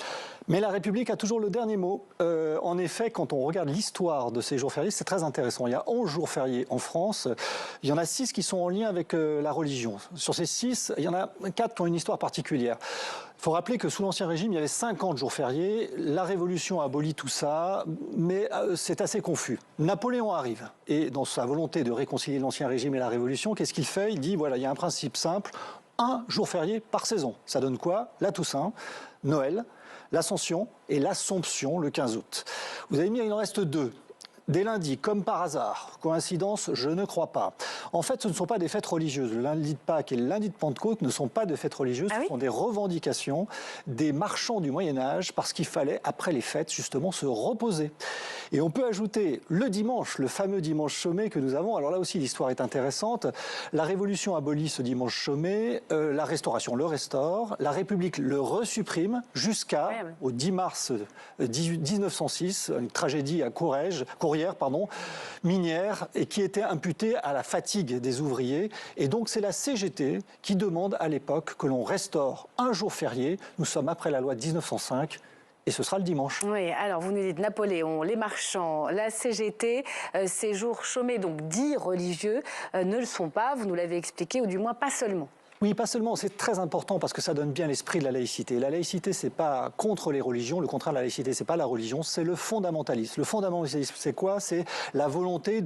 Mais la République a toujours le dernier mot. En effet, quand on regarde l'histoire de ces jours fériés, c'est très intéressant. Il y a 11 jours fériés en France. Il y en a 6 qui sont en lien avec la religion. Sur ces 6, il y en a 4 qui ont une histoire particulière. Il faut rappeler que sous l'Ancien Régime, il y avait 50 jours fériés. La Révolution abolit tout ça, mais c'est assez confus. Napoléon arrive et dans sa volonté de réconcilier l'Ancien Régime et la Révolution, qu'est-ce qu'il fait? Il dit, voilà, il y a un principe simple, 1 jour férié par saison. Ça donne quoi? La Toussaint, Noël, l'Ascension et l'Assomption le 15 août. Vous avez mis, il en reste 2. Des lundis, comme par hasard. Coïncidence, je ne crois pas. En fait, ce ne sont pas des fêtes religieuses. Le lundi de Pâques et le lundi de Pentecôte ne sont pas des fêtes religieuses. Ce sont des revendications des marchands du Moyen-Âge parce qu'il fallait, après les fêtes, justement, se reposer. Et on peut ajouter le dimanche, le fameux dimanche chômé que nous avons. Alors là aussi, l'histoire est intéressante. La Révolution abolit ce dimanche chômé. La Restauration le restaure. La République le resupprime jusqu'au 10 mars 1906, une tragédie à Courrières, ouvrière, minière, et qui était imputée à la fatigue des ouvriers. Et donc c'est la CGT qui demande à l'époque que l'on restaure un jour férié. Nous sommes après la loi de 1905. Et ce sera le dimanche. Oui, alors vous nous dites Napoléon, les marchands, la CGT, ces jours chômés, donc dits religieux, ne le sont pas, vous nous l'avez expliqué, ou du moins pas seulement. Oui, pas seulement, c'est très important parce que ça donne bien l'esprit de la laïcité. La laïcité, c'est pas contre les religions, le contraire de la laïcité, c'est pas la religion, c'est le fondamentalisme. Le fondamentalisme, c'est quoi? C'est la volonté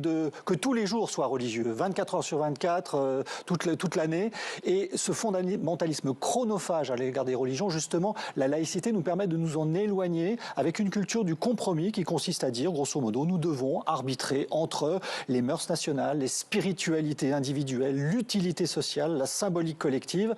que tous les jours soient religieux, 24 heures sur 24, toute l'année. Et ce fondamentalisme chronophage à l'égard des religions, justement, la laïcité nous permet de nous en éloigner avec une culture du compromis qui consiste à dire, grosso modo, nous devons arbitrer entre les mœurs nationales, les spiritualités individuelles, l'utilité sociale, la symbolique collective.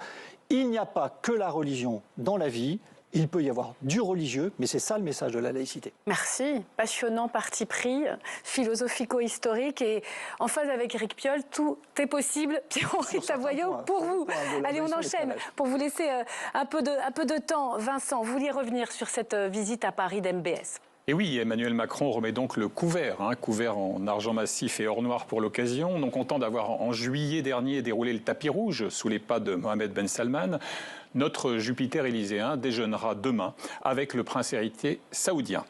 Il n'y a pas que la religion dans la vie. Il peut y avoir du religieux, mais c'est ça le message de la laïcité. Merci. Passionnant parti pris, philosophico-historique et en phase avec Éric Piolle, tout est possible. Pierre-Henri Tavoyot, pour vous. Allez, on enchaîne. Pour vous laisser un peu de temps, Vincent, vous vouliez revenir sur cette visite à Paris d'MBS. Et oui, Emmanuel Macron remet donc le couvert, couvert en argent massif et or noir pour l'occasion. Non content d'avoir en juillet dernier déroulé le tapis rouge sous les pas de Mohamed Ben Salman, notre Jupiter élyséen déjeunera demain avec le prince héritier saoudien.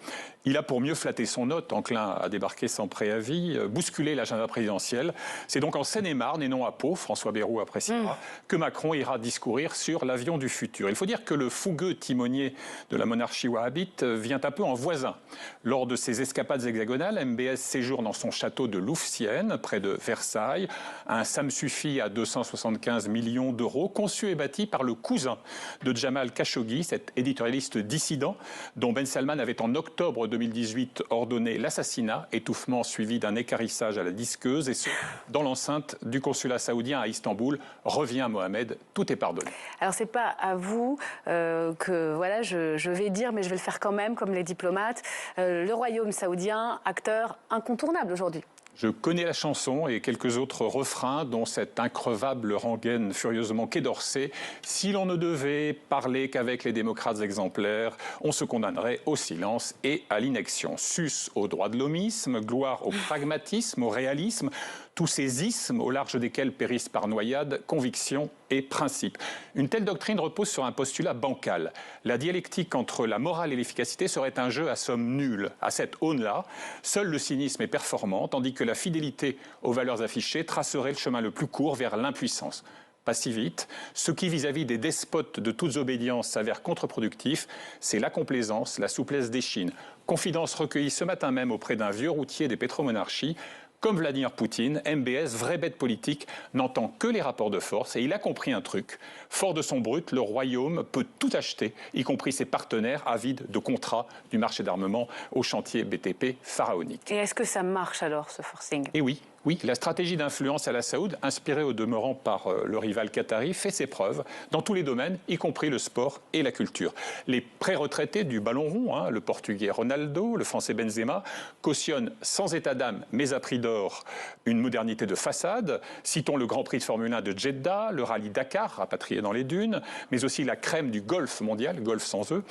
Il a pour mieux flatter son hôte, enclin à débarquer sans préavis, bousculer l'agenda présidentiel. C'est donc en Seine-et-Marne et non à Pau, François Bayrou appréciera, que Macron ira discourir sur l'avion du futur. Il faut dire que le fougueux timonier de la monarchie wahhabite vient un peu en voisin. Lors de ses escapades hexagonales, MBS séjourne dans son château de Louvciennes, près de Versailles. Un ça me suffit à 275 millions d'euros, conçu et bâti par le cousin de Jamal Khashoggi, cet éditorialiste dissident dont Ben Salman avait en octobre 2018 ordonné l'assassinat, étouffement suivi d'un équarrissage à la disqueuse, et ce, dans l'enceinte du consulat saoudien à Istanbul. Revient Mohamed, tout est pardonné. Alors c'est pas à vous que voilà, je vais dire, mais je vais le faire quand même, comme les diplomates. Le royaume saoudien, acteur incontournable aujourd'hui. Je connais la chanson et quelques autres refrains, dont cette increvable rengaine furieusement Quai d'Orsay. Si l'on ne devait parler qu'avec les démocrates exemplaires, on se condamnerait au silence et à l'inaction. Sus au droit de l'homisme, gloire au pragmatisme, au réalisme, tous ces ismes au large desquels périssent par noyade conviction et principe. Une telle doctrine repose sur un postulat bancal. La dialectique entre la morale et l'efficacité serait un jeu à somme nulle. À cette aune-là, seul le cynisme est performant, tandis que la fidélité aux valeurs affichées tracerait le chemin le plus court vers l'impuissance. Pas si vite. Ce qui, vis-à-vis des despotes de toutes obédiences, s'avère contre-productif, c'est la complaisance, la souplesse d'échine. Confidence recueillie ce matin même auprès d'un vieux routier des pétromonarchies. Comme Vladimir Poutine, MBS, vraie bête politique, n'entend que les rapports de force et il a compris un truc. Fort de son brut, le royaume peut tout acheter, y compris ses partenaires avides de contrats du marché d'armement au chantier BTP pharaonique. Et est-ce que ça marche alors, ce forcing? Et oui. Oui, la stratégie d'influence à la Saoud, inspirée au demeurant par le rival qatari, fait ses preuves dans tous les domaines, y compris le sport et la culture. Les pré-retraités du ballon rond, le portugais Ronaldo, le français Benzema, cautionnent sans état d'âme, mais à prix d'or, une modernité de façade. Citons le Grand Prix de Formule 1 de Jeddah, le rallye Dakar, rapatrié dans les dunes, mais aussi la crème du golf mondial, golf sans eux,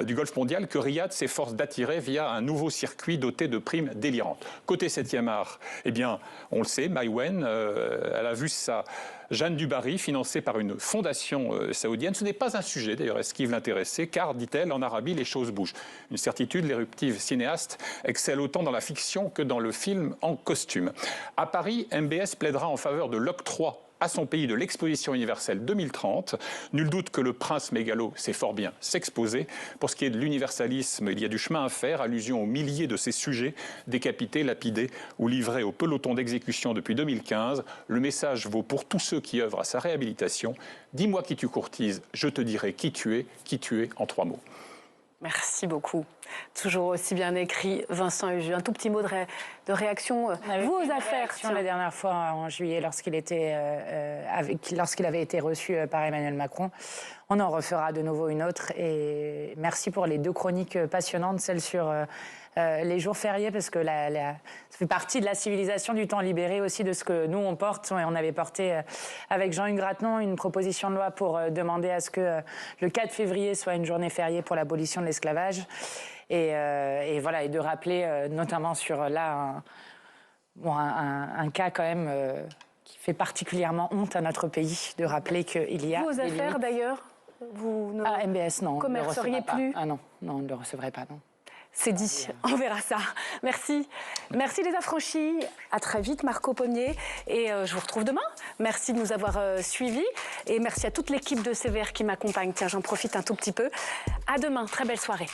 du golf mondial que Riyad s'efforce d'attirer via un nouveau circuit doté de primes délirantes. Côté 7e art, eh bien, on le sait, Maïwen, elle a vu sa Jeanne du Barry financée par une fondation saoudienne. Ce n'est pas un sujet, d'ailleurs, esquive l'intéressé, car, dit-elle, en Arabie, les choses bougent. Une certitude, l'éruptive cinéaste excelle autant dans la fiction que dans le film en costume. À Paris, MBS plaidera en faveur de l'octroi à son pays de l'exposition universelle 2030. Nul doute que le prince mégalo sait fort bien s'exposer. Pour ce qui est de l'universalisme, il y a du chemin à faire, allusion aux milliers de ces sujets décapités, lapidés ou livrés au peloton d'exécution depuis 2015. Le message vaut pour tous ceux qui œuvrent à sa réhabilitation. Dis-moi qui tu courtises, je te dirai qui tu es en 3 mots. Merci beaucoup. Toujours aussi bien écrit, Vincent Huju. Un tout petit mot de réaction. Vous, aux affaires. La dernière fois, en juillet, lorsqu'il avait été reçu par Emmanuel Macron. On en refera de nouveau une autre. Et merci pour les 2 chroniques passionnantes, celle sur les jours fériés, parce que ça fait partie de la civilisation du temps libéré aussi, de ce que nous, on porte. Et on avait porté, avec Jean-Hugues Grattenon, une proposition de loi pour demander à ce que le 4 février soit une journée fériée pour l'abolition de l'esclavage. et voilà, et de rappeler notamment sur là un cas quand même qui fait particulièrement honte à notre pays, de rappeler qu'il y a Vos affaires d'ailleurs, vous ne MBS, non, commerceriez plus. Ah non, on ne le recevrait pas, non. C'est dit, on verra ça. Merci. Merci les affranchis. À très vite, Marco Pommier. Et je vous retrouve demain. Merci de nous avoir suivis. Et merci à toute l'équipe de CVR qui m'accompagne. Tiens, j'en profite un tout petit peu. À demain. Très belle soirée.